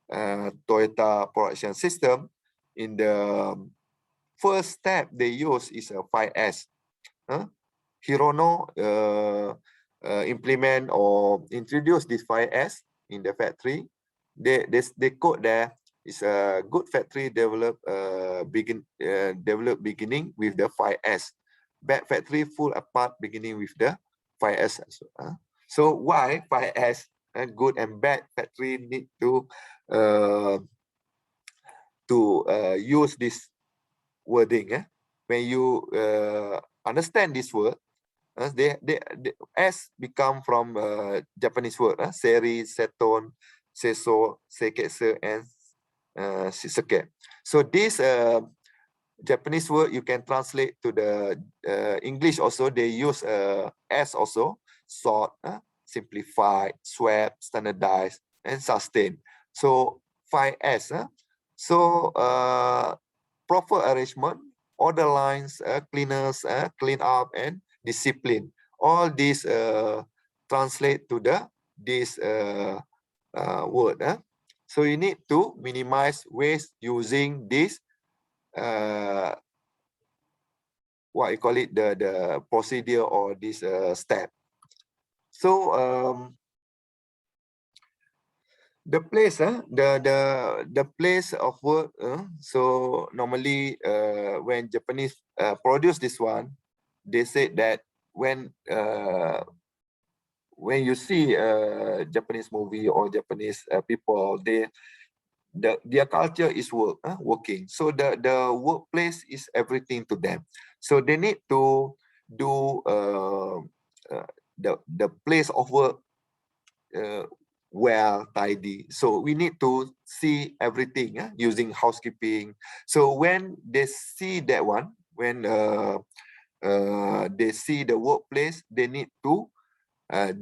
Toyota production system, in the first step they use is a 5S. Hirono implement or introduce this 5S in the factory. They quote there is a good factory develop beginning with the 5S. Bad factory full apart beginning with the 5S. So why 5S? Good and bad factory need to use this wording. When you understand this word, they S become from Japanese word, seri, seton, seso, seketsu, and sisake. So this Japanese word you can translate to the English also. They use S also, sort, simplify, swap, standardize, and sustain. So 5S. So proper arrangement, order lines, cleaners, clean up, and discipline. All these translate to this word. So you need to minimize waste using this what you call it, the procedure or this step. So the place, the place of work. So normally when Japanese produce this one, they say that when you see a Japanese movie or Japanese people, their culture is working. So the workplace is everything to them. So they need to do the place of work well, tidy. So we need to see everything using housekeeping. So when they see that one, when they see the workplace, they need to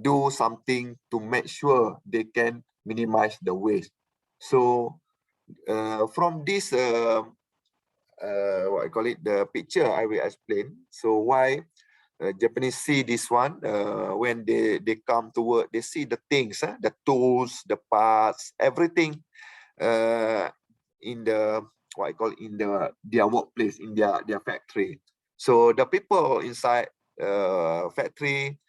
do something to make sure they can minimize the waste. So from this what I call it, the picture, I will explain. So why Japanese see this one when they come to work, they see the things, the tools, the parts, everything in the what I call in their workplace, in their factory. So the people inside factory,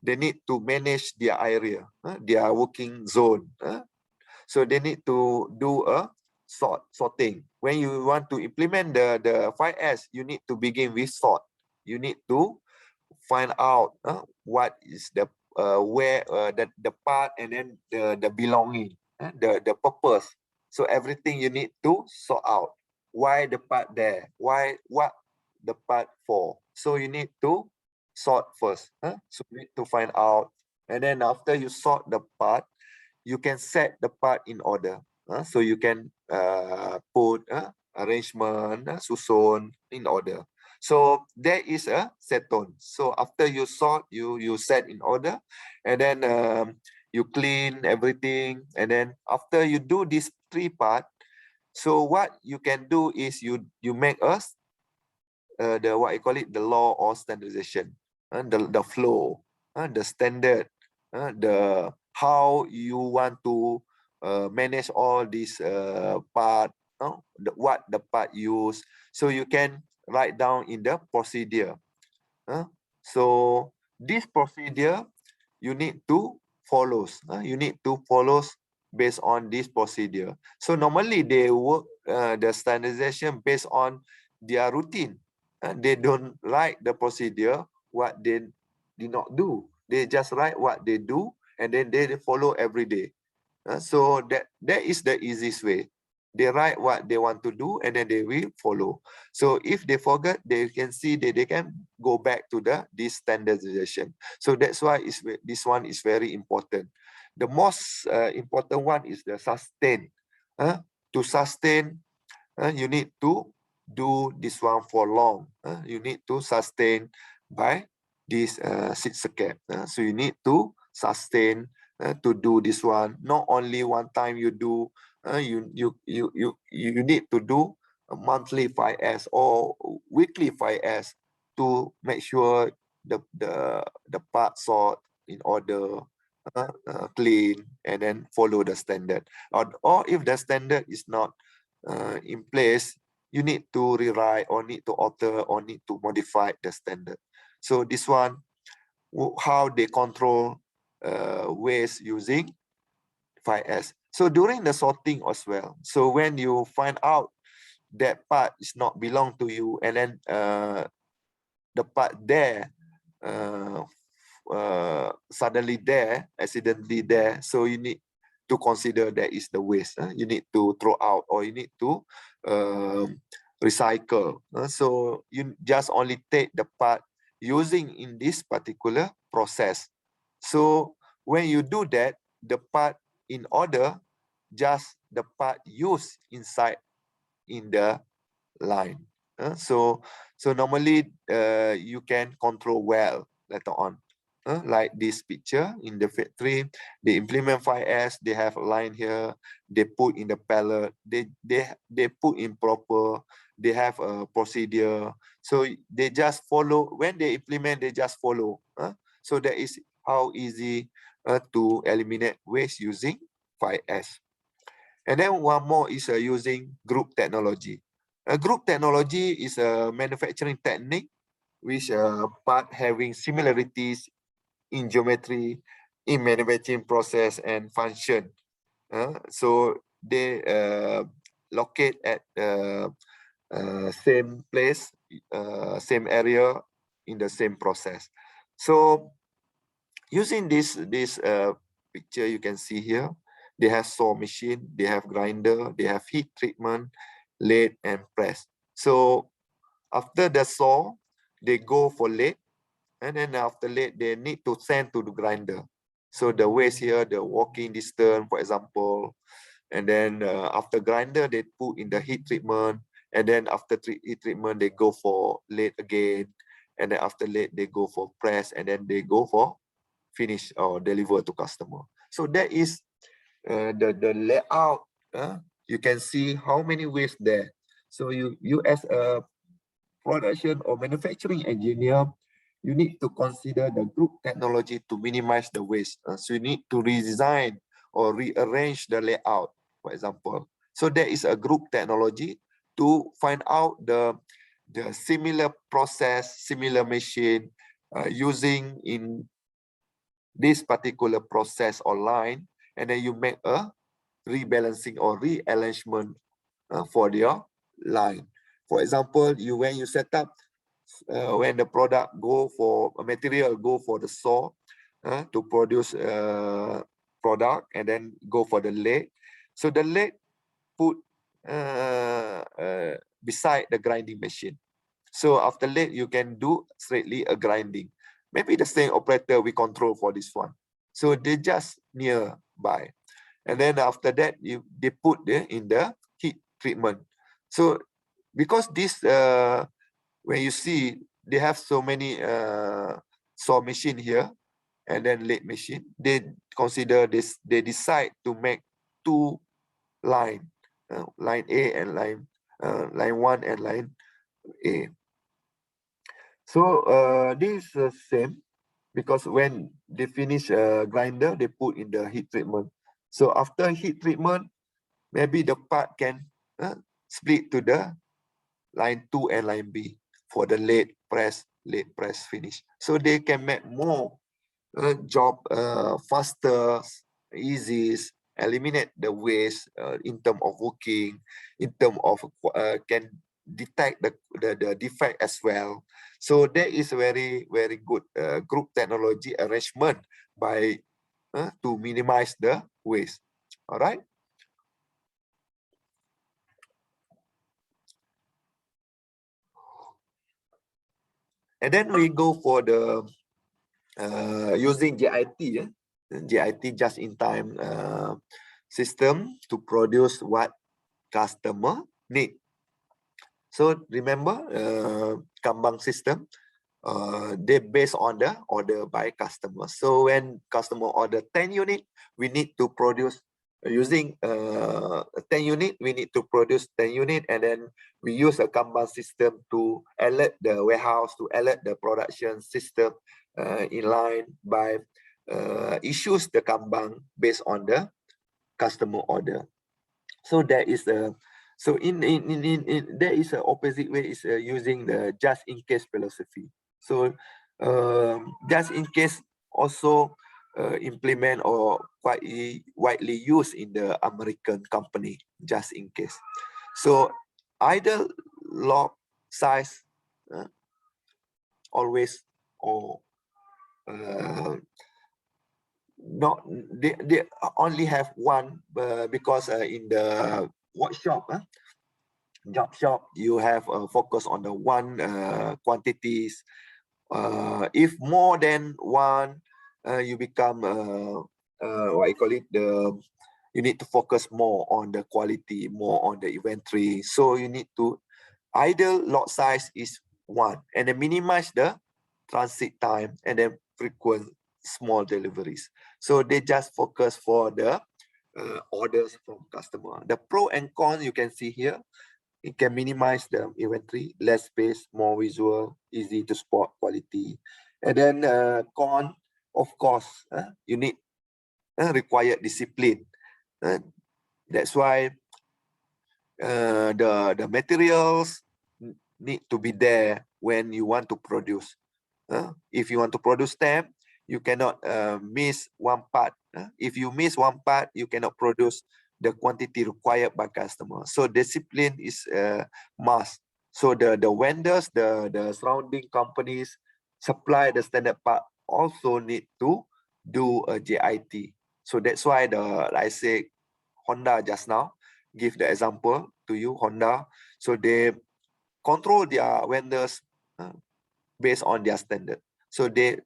they need to manage their area, their working zone. So they need to do a sorting. When you want to implement the 5S, you need to begin with sort. You need to find out what is the where the part, and then the belonging, the purpose. So everything you need to sort out. Why the part there? Why what the part for? So you need to sort first. So you need to find out, and then after you sort the part, you can set the part in order. So you can put arrangement, susun in order. So there is a seton. So after you sort, you set in order, and then you clean everything. And then after you do this 3 part, so what you can do is you make us the what I call it, the law or standardization, the flow, the standard, the how you want to manage all these part, what the part use. So you can write down in the procedure. So this procedure you need to follow. You need to follow based on this procedure. So normally they work the standardization based on their routine. They don't write the procedure what they did not do. They just write what they do, and then they follow every day. So that is the easiest way. They write what they want to do, and then they will follow. So if they forget, they can see that they can go back to this standardization. So that's why this one is very important. The most important one is the sustain. To sustain, you need to do this one for long. You need to sustain by this 6 second. So you need to sustain to do this one. Not only one time you do, you need to do a monthly 5S or weekly 5S to make sure the part sort in order, clean, and then follow the standard. Or if the standard is not in place, you need to rewrite or need to alter or need to modify the standard. So this one, how they control waste using 5S. So during the sorting as well, so when you find out that part is not belong to you, and then the part there suddenly there, accidentally there, so you need to consider that is the waste. You need to throw out, or you need to recycle. So you just only take the part using in this particular process. So when you do that, the part in order, just the part used inside in the line. So normally you can control well later on. Like this picture in the factory, they implement 5S, they have a line here, they put in the pallet, they put in proper, they have a procedure. So they just follow, when they implement, they just follow. So that is how easy to eliminate waste using 5S. And then one more is using group technology. A group technology is a manufacturing technique which part having similarities in geometry, in manufacturing process and function. So they locate at same place, same area, in the same process. So using this picture you can see here, they have saw machine, they have grinder, they have heat treatment, lathe and press. So after the saw, they go for lathe, and then after lathe, they need to send to the grinder. So the waste here, the walking distance, for example, and then after grinder, they put in the heat treatment, and then after heat treatment, they go for lathe again, and then after lathe, they go for press, and then they go for finish or deliver to customer. So that is the layout. You can see how many ways there. So you as a production or manufacturing engineer, you need to consider the group technology to minimize the waste. So you need to redesign or rearrange the layout, for example. So there is a group technology to find out the similar process, similar machine using in this particular process or line, and then you make a rebalancing or rearrangement for your line. For example, when you set up, when the product go for a material, go for the saw to produce product, and then go for the lathe. So the lathe put beside the grinding machine. So after lathe, you can do straightly a grinding. Maybe the same operator we control for this one. So they just nearby. And then after that, they put in the heat treatment. So because this, when you see, they have so many saw machine here, and then lathe machine, they consider this, they decide to make two line, line A and line 1 and line A. So this is the same, because when they finish grinder, they put in the heat treatment. So after heat treatment, maybe the part can split to the line 2 and line B for the late press finish. So they can make more job faster, easy, eliminate the waste in terms of working, in terms of can detect the defect as well. So there is very good group technology arrangement by to minimize the waste. All right. And then we go for the using JIT, JIT just in time system to produce what customer need. So remember, Kanban system, they based on the order by customer. So when customer order 10 unit, we need to produce using 10 unit, we need to produce 10 unit, and then we use a Kanban system to alert the warehouse, to alert the production system in line by issues the Kanban based on the customer order. So there is a there is an opposite way, is using the just in case philosophy. So just in case also implement or quite widely used in the American company, just in case. So either lot size always, or not, they only have one because in the workshop, job shop, you have a focus on the one quantities. If more than one, you become what you call it, you need to focus more on the quality, more on the inventory. So you need to, ideal lot size is one, and then minimize the transit time, and then frequent small deliveries. So they just focus for the orders from customer. The pro and con you can see here. It can minimize the inventory, less space, more visual, easy to spot quality. And then con, of course, you need required discipline. That's why the materials need to be there when you want to produce. If you want to produce stamp, you cannot miss one part. If you miss one part, you cannot produce the quantity required by customer. So discipline is a must. So the vendors, the surrounding companies supply the standard part also need to do a JIT. So that's why I say Honda just now, give the example to you, Honda. So they control their vendors based on their standard. So they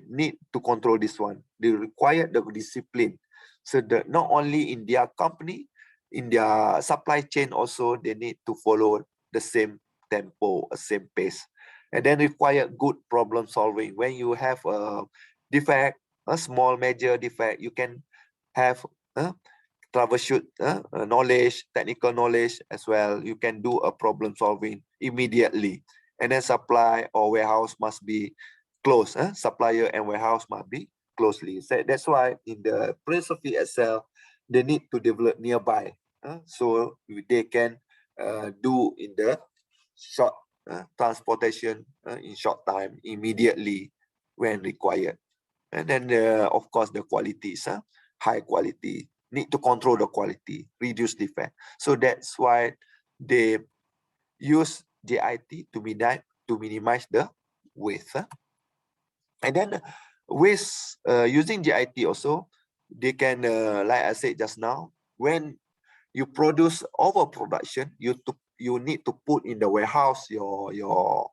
need to control this one. They require the discipline. So not only in their company, in their supply chain also, they need to follow the same tempo, same pace. And then require good problem solving. When you have a defect, a small major defect, you can have troubleshoot knowledge, technical knowledge as well. You can do a problem solving immediately. And then supply or warehouse must be close. Supplier and warehouse must be closely. So that's why in the philosophy itself, they need to develop nearby. So they can do in the short transportation in short time, immediately when required. And then, of course, the qualities, high quality, need to control the quality, reduce defect. So that's why they use JIT to minimize the waste. And then waste, using JIT also, they can, like I said just now, when you produce overproduction, you need to put in the warehouse your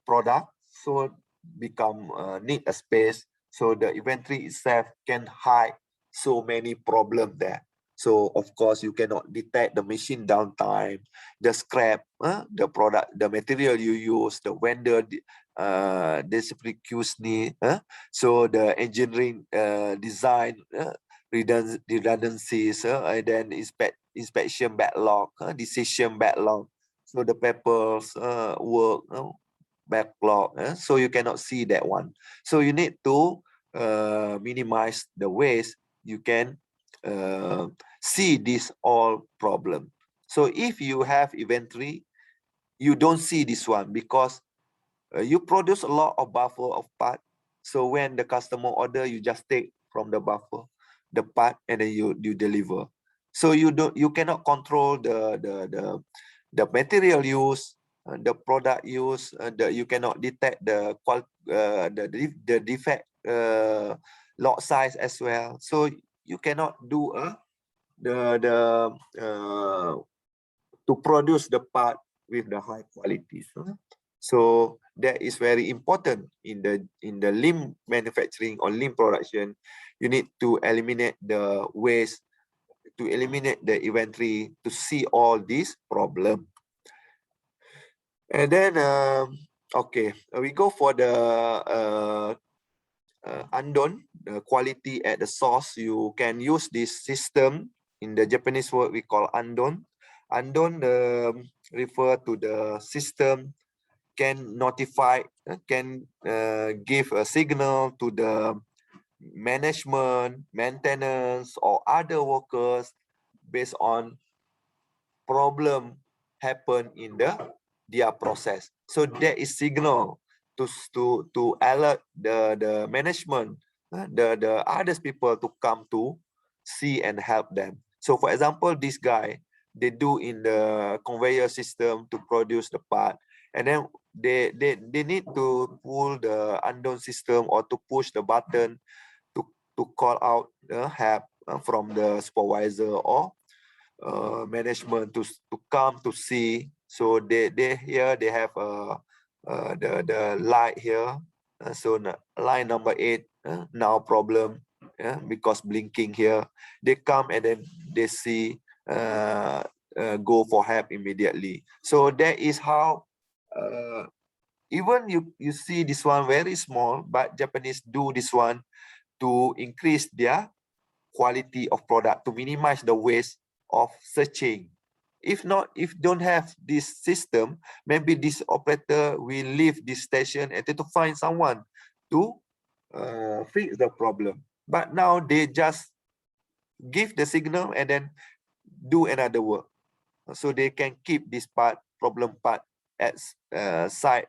product, so become need a space, so the inventory itself can hide so many problems there. So of course you cannot detect the machine downtime, the scrap, the product, the material you use, the vendor discipline need, so the engineering design redundancies, and then inspection backlog, decision backlog. So the papers work backlog, so you cannot see that one. So you need to minimize the waste. You can see this all problem. So if you have inventory, you don't see this one because you produce a lot of buffer of part. So when the customer order, you just take from the buffer the part and then you deliver. So you cannot control the material use, the product use, you cannot detect the defect lot size as well. So you cannot do to produce the part with the high quality. So that is very important in the lean manufacturing or lean production. You need to eliminate the waste, to eliminate the inventory, to see all these problems. And then, okay, we go for the Andon, the quality at the source. You can use this system. In the Japanese word, we call Andon. Andon refer to the system can notify, can give a signal to the management, maintenance, or other workers based on problem happen in their process. So there is signal to alert the management, the others people to come to see and help them. So for example, this guy, they do in the conveyor system to produce the part, and then they need to pull the unknown system or to push the button to call out help from the supervisor or management to come to see. So they here they have the light here. So line number 8 now problem, because blinking here. They come and then they see, go for help immediately. So that is how even you see this one very small, but Japanese do this one to increase their quality of product, to minimize the waste of searching. If not, if don't have this system, maybe this operator will leave this station and to find someone to fix the problem. But now they just give the signal and then do another work. So they can keep this problem part at side,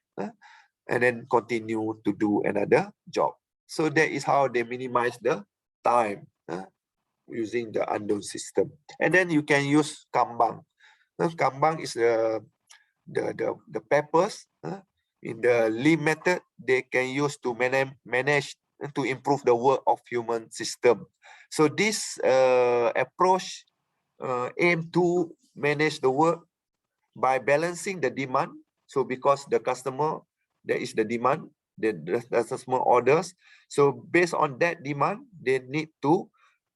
and then continue to do another job. So that is how they minimize the time using the unknown system. And then you can use Kanban. Kanban is the papers in the lean method they can use to manage to improve the work of human system. So this approach aim to manage the work by balancing the demand. So because the customer, there is the demand, the customer orders. So based on that demand, they need to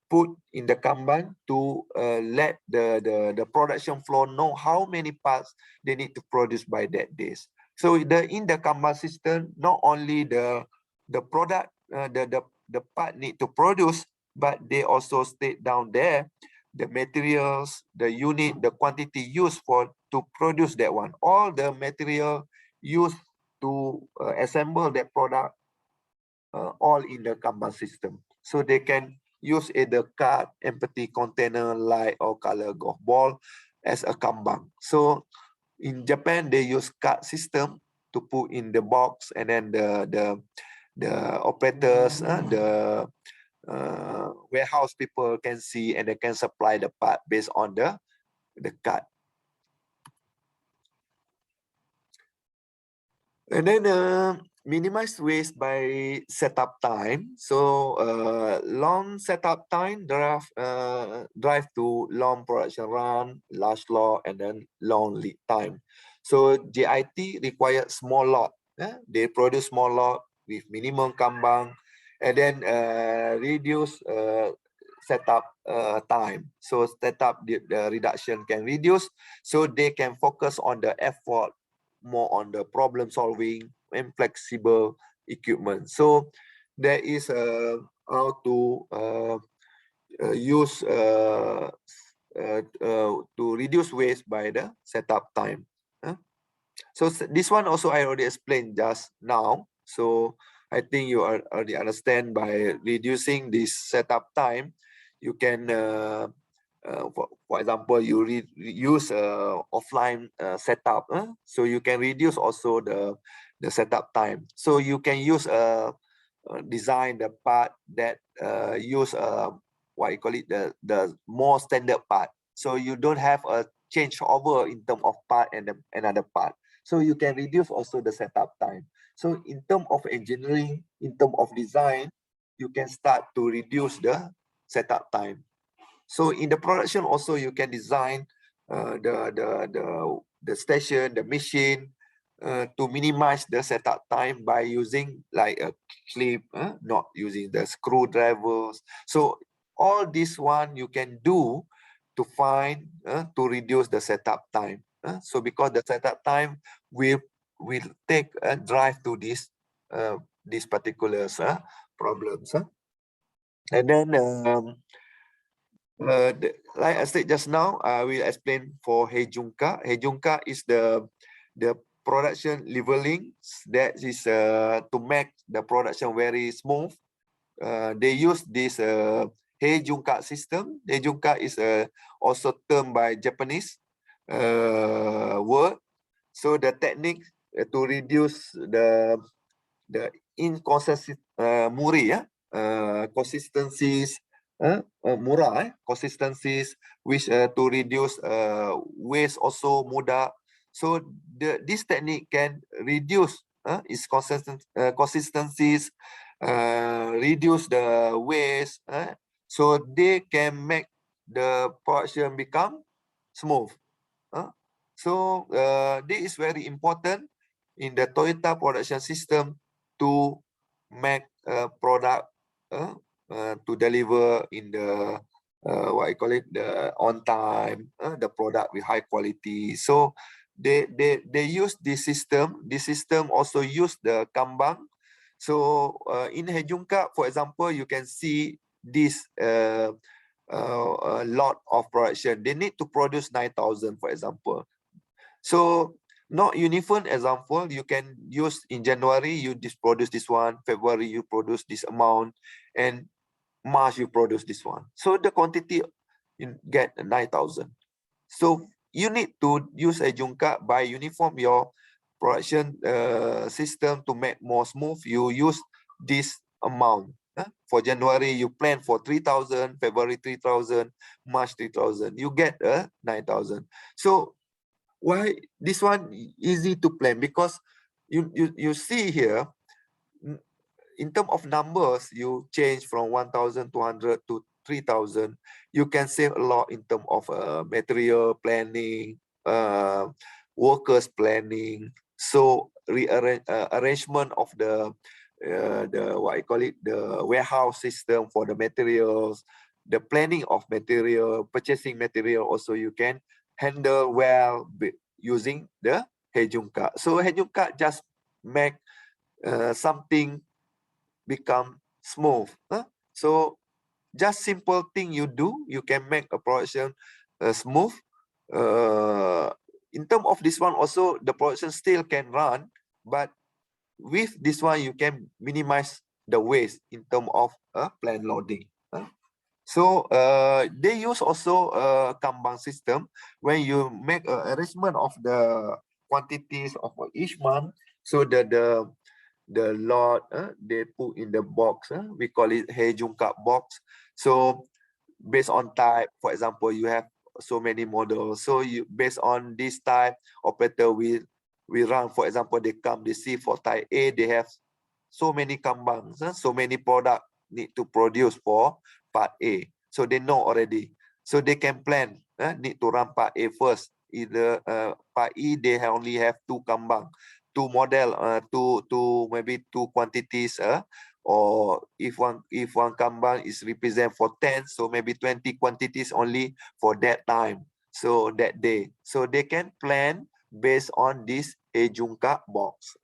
put in the Kanban to let the production floor know how many parts they need to produce by that days. So in the Kanban system, not only the the product, the part need to produce, but they also state down there the materials, the unit, the quantity used to produce that one. All the material used to assemble that product, all in the Kanban system. So they can use either card, empty container, light or color golf ball as a Kanban. So in Japan, they use card system to put in the box, and then the operators, the warehouse people can see, and they can supply the part based on the card. And then minimize waste by setup time. So long setup time drive to long production run, large lot, and then long lead time. So JIT requires small lot. They produce small lot with minimum Kanban, and then reduce setup time. So setup the reduction can reduce, so they can focus on the effort more on the problem solving and flexible equipment. So there is how to use to reduce waste by the setup time. So this one also I already explained just now. So I think you already understand, by reducing this setup time, you can for example, you use offline setup, so you can reduce also the setup time. So you can use design the part that use what you call it, the more standard part. So you don't have a changeover in terms of part and another part. So you can reduce also the setup time. So in terms of engineering, in terms of design, you can start to reduce the setup time. So in the production also, you can design the station, the machine, to minimize the setup time by using like a clip, not using the screwdrivers. So all this one you can do to find to reduce the setup time. So because the setup time will take a drive to these particular problems. And then like I said just now, I will explain for Heijunka. Heijunka is the production leveling that is to make the production very smooth. They use this Heijunka system. Heijunka is also termed by Japanese word. So the technique to reduce the inconsistent consistencies, consistencies, which to reduce waste also mudah. So this technique can reduce its consistencies, reduce the waste, so they can make the production become smooth. So this is very important in the Toyota production system to make a product to deliver in the what I call it, the on time, the product with high quality. So they use this system. This system also use the Kanban. So in Heijunka, for example, you can see this lot of production. They need to produce 9,000, for example. So not uniform example, you can use in January, you produce this one, February, you produce this amount, and March, you produce this one. So the quantity, you get 9,000. So you need to use a Heijunka by uniform your production system to make more smooth. You use this amount. For January, you plan for 3,000, February 3,000, March 3,000. You get 9,000. So why this one easy to plan? Because you see here, in terms of numbers, you change from 1,200 to 3,000. You can save a lot in terms of material planning, workers planning. So arrangement of the what I call it, the warehouse system for the materials, the planning of material, purchasing material. Also, you can handle well using the Heijunka. So Heijunka just make something become smooth. So just simple thing you do, you can make a production smooth. In terms of this one also, the production still can run, but with this one you can minimize the waste in terms of plan loading. So they use also a Kanban system when you make an arrangement of the quantities of each month. So the lot they put in the box. We call it Hei Jungkap box. So based on type, for example, you have so many models. So you based on this type, operator will run. For example, they see for type A, they have so many Kanbans, so many product need to produce for part A. So they know already. So they can plan, need to run part A first. Either part E, they only have 2 Kanban, 2 model, maybe 2 quantities, or if one Kanban is represent for 10, so maybe 20 quantities only for that time, so that day. So they can plan based on this Hei Jungkap box.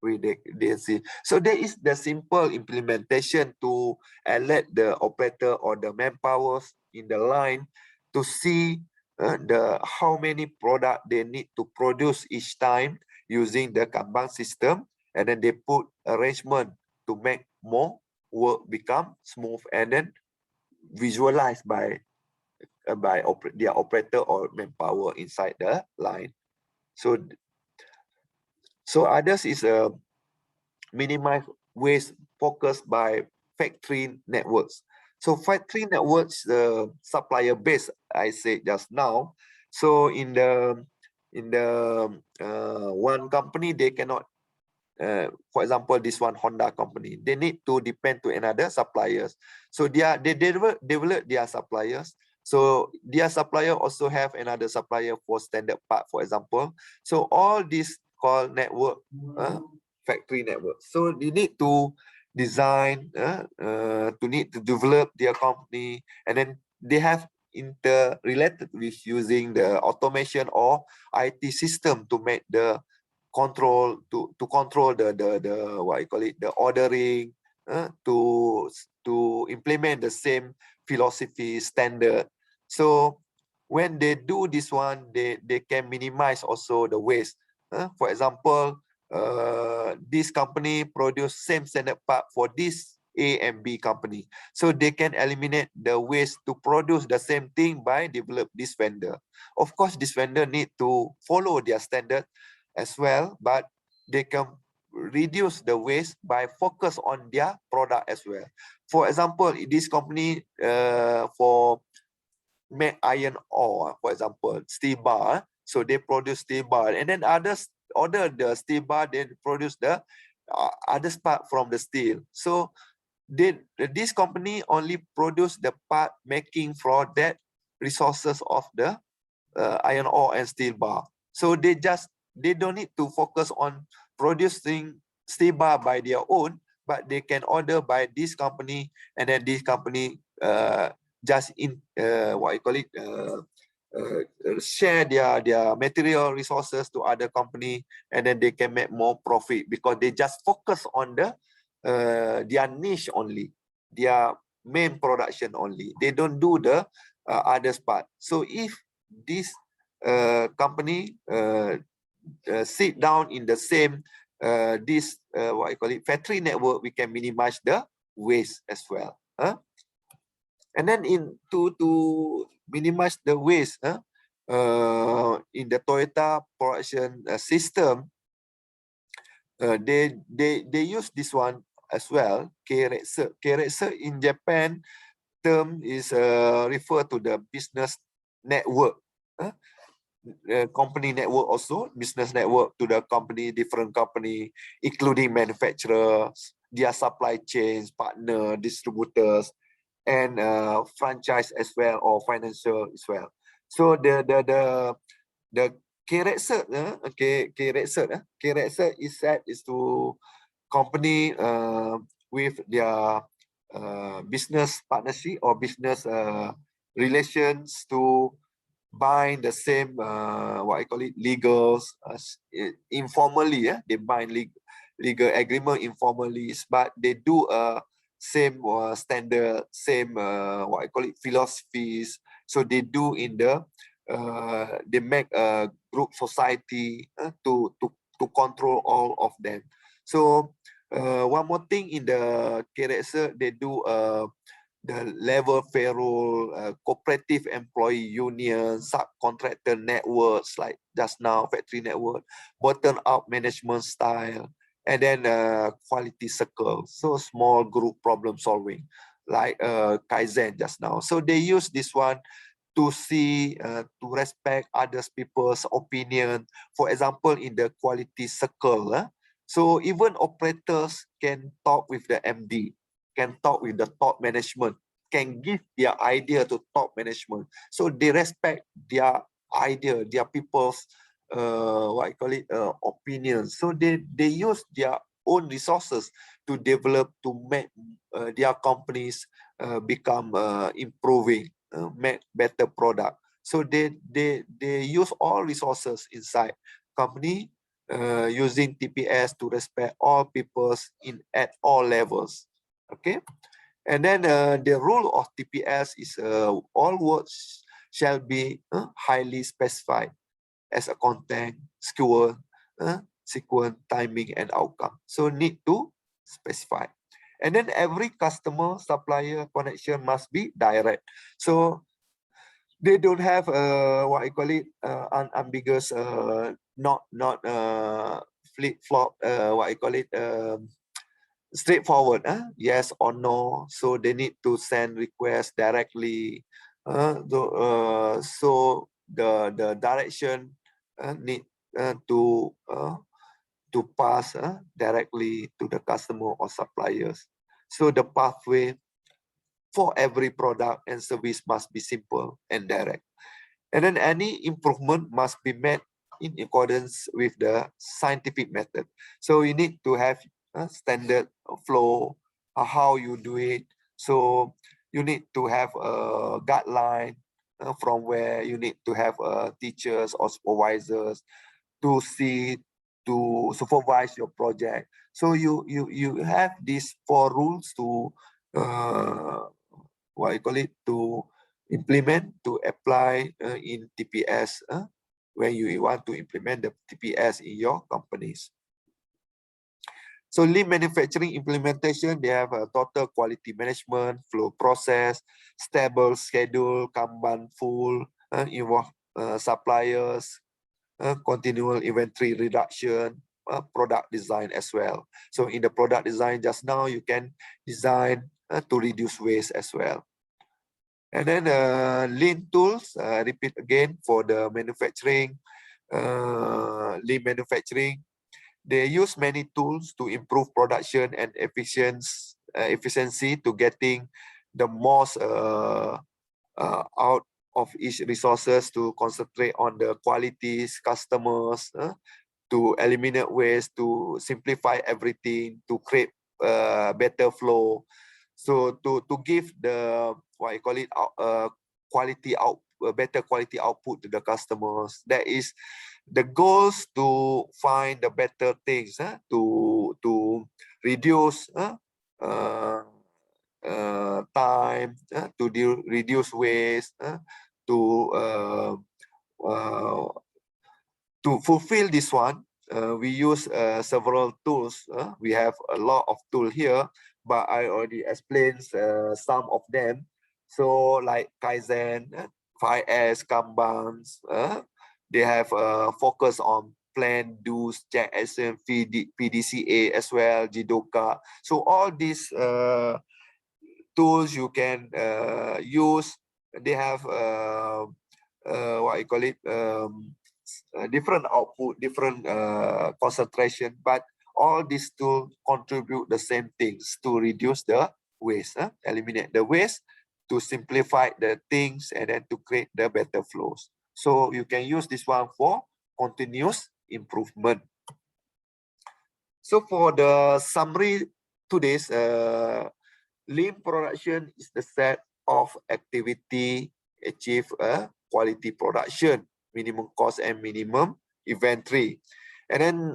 They see. So there is the simple implementation to alert the operator or the manpowers in the line to see how many product they need to produce each time using the Kanban system, and then they put arrangement to make more work become smooth, and then visualized by their operator or manpower inside the line. So others is a minimize waste focused by factory networks. So factory networks, supplier base, I said just now. So in the one company, they cannot, for example, this one Honda company, they need to depend to another suppliers. So they develop their suppliers. So their supplier also have another supplier for standard part, for example. So all this called network, factory network. So they need to design, to need to develop their company, and then they have interrelated with using the automation or IT system to make the control to control the what you call it, the ordering, to implement the same philosophy standard. So when they do this one, they can minimize also the waste. For example, this company produce same standard part for this A and B company, so they can eliminate the waste to produce the same thing by develop this vendor. Of course, this vendor need to follow their standard as well, but they can reduce the waste by focus on their product as well. For example, this company for make iron ore, for example, steel bar, so they produce steel bar, and then others order the steel bar, then produce the other part from the steel. So this company only produce the part making for that resources of the iron ore and steel bar. So they don't need to focus on producing steel bar by their own, but they can order by this company, and then this company just what you call it, share their material resources to other company, and then they can make more profit because they just focus on their niche only, their main production only. They don't do the others part. So if this company sit down in the same this what you call it, factory network, we can minimize the waste as well. And then to minimize the waste, in the Toyota production system, they use this one as well, Keiretsu. Keiretsu in Japan term is refer to the business network. Company network also, business network to the company, different company, including manufacturers, their supply chains, partner, distributors, and franchise as well, or financial as well. So the Keiretsu, Keiretsu is said is to company with their business partnership or business relations to bind the same what I call it, legals, informally, they bind legal agreement informally, but they do same standard, same what I call it, philosophies. So they do in the they make a group society to control all of them. So one more thing in the KREXA, they do the level payroll, cooperative employee union, subcontractor networks like just now, factory network, bottom-up management style, and then quality circle. So small group problem solving, like Kaizen just now. So they use this one to see, to respect others people's opinion. For example, in the quality circle, so even operators can talk with the MD, can talk with the top management, can give their idea to top management. So they respect their idea, their people's what I call it, opinions. So they use their own resources to develop, to make their companies become improving, make better product. So they use all resources inside company using TPS to respect all peoples in at all levels. Okay, and then the rule of TPS is all words shall be highly specified as a content, skewer, sequence, timing, and outcome. So need to specify. And then every customer supplier connection must be direct. So they don't have what I call it, unambiguous, not flip flop, what I call it, straightforward, yes or no. So they need to send requests directly. So the direction need to pass directly to the customer or suppliers. So the pathway for every product and service must be simple and direct. And then any improvement must be made in accordance with the scientific method. So you need to have a standard flow, how you do it. So you need to have a guideline from where you need to have teachers or supervisors to see, to supervise your project. So you have these 4 rules to what I call it, to implement, to apply in TPS when you want to implement the TPS in your companies. So lean manufacturing implementation, they have a total quality management, flow process, stable schedule, Kanban full, involve suppliers, continual inventory reduction, product design as well. So in the product design just now, you can design to reduce waste as well. And then lean tools, repeat again for the manufacturing, lean manufacturing. They use many tools to improve production and efficiency to getting the most out of each resources, to concentrate on the qualities, customers, to eliminate waste, to simplify everything, to create better flow. So to give the what I call it, quality out, better quality output to the customers. That is the goals, to find the better things, to reduce time, to reduce waste, to fulfill this one. We use several tools. We have a lot of tools here, but I already explained some of them. So like Kaizen, 5S, Kanbans, they have focus on plan, do's, check, action, PDCA as well, Jidoka. So all these tools you can use. They have what I call it, different output, different concentration, but all these tools contribute the same things to reduce the waste, eliminate the waste, to simplify the things, and then to create the better flows. So you can use this one for continuous improvement. So for the summary today's, lean production is the set of activity achieve a quality production, minimum cost and minimum inventory. And then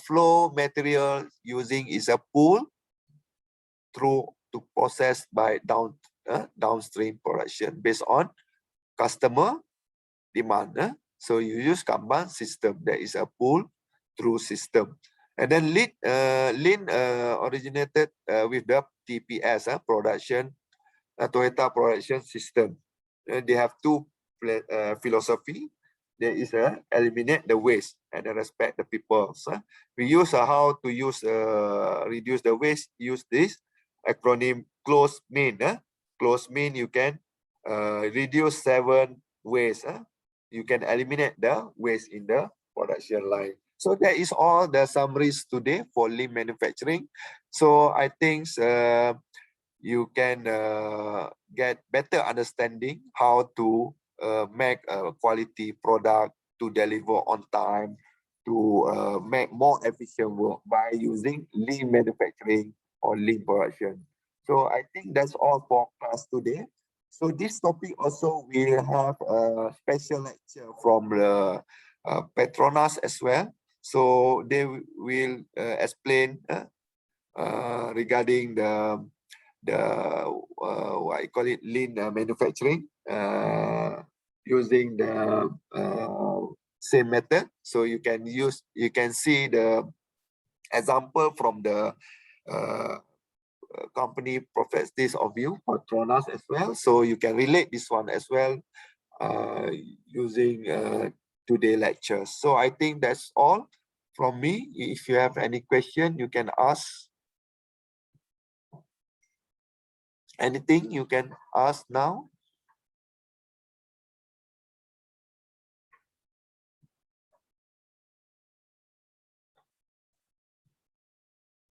flow material using is a pool through to process by downstream production based on customer demand. So you use Kanban system. There is a pull through system. And then Lean originated with the TPS, Toyota production system. They have two philosophy. There is eliminate the waste and respect the people. We use how to use reduce the waste. Use this acronym close mean. Close mean you can reduce 7 waste. You can eliminate the waste in the production line. So that is all the summaries today for lean manufacturing. So I think you can get better understanding how to make a quality product, to deliver on time, to make more efficient work by using lean manufacturing or lean production. So I think that's all for class today. So this topic also will have a special lecture from the Petronas as well. So they will explain regarding the what I call it lean manufacturing using the same method. So you can see the example from the company provides this of you, Petronas as well. So you can relate this one as well using today lectures. So I think that's all from me. If you have any question, you can ask. Anything you can ask now.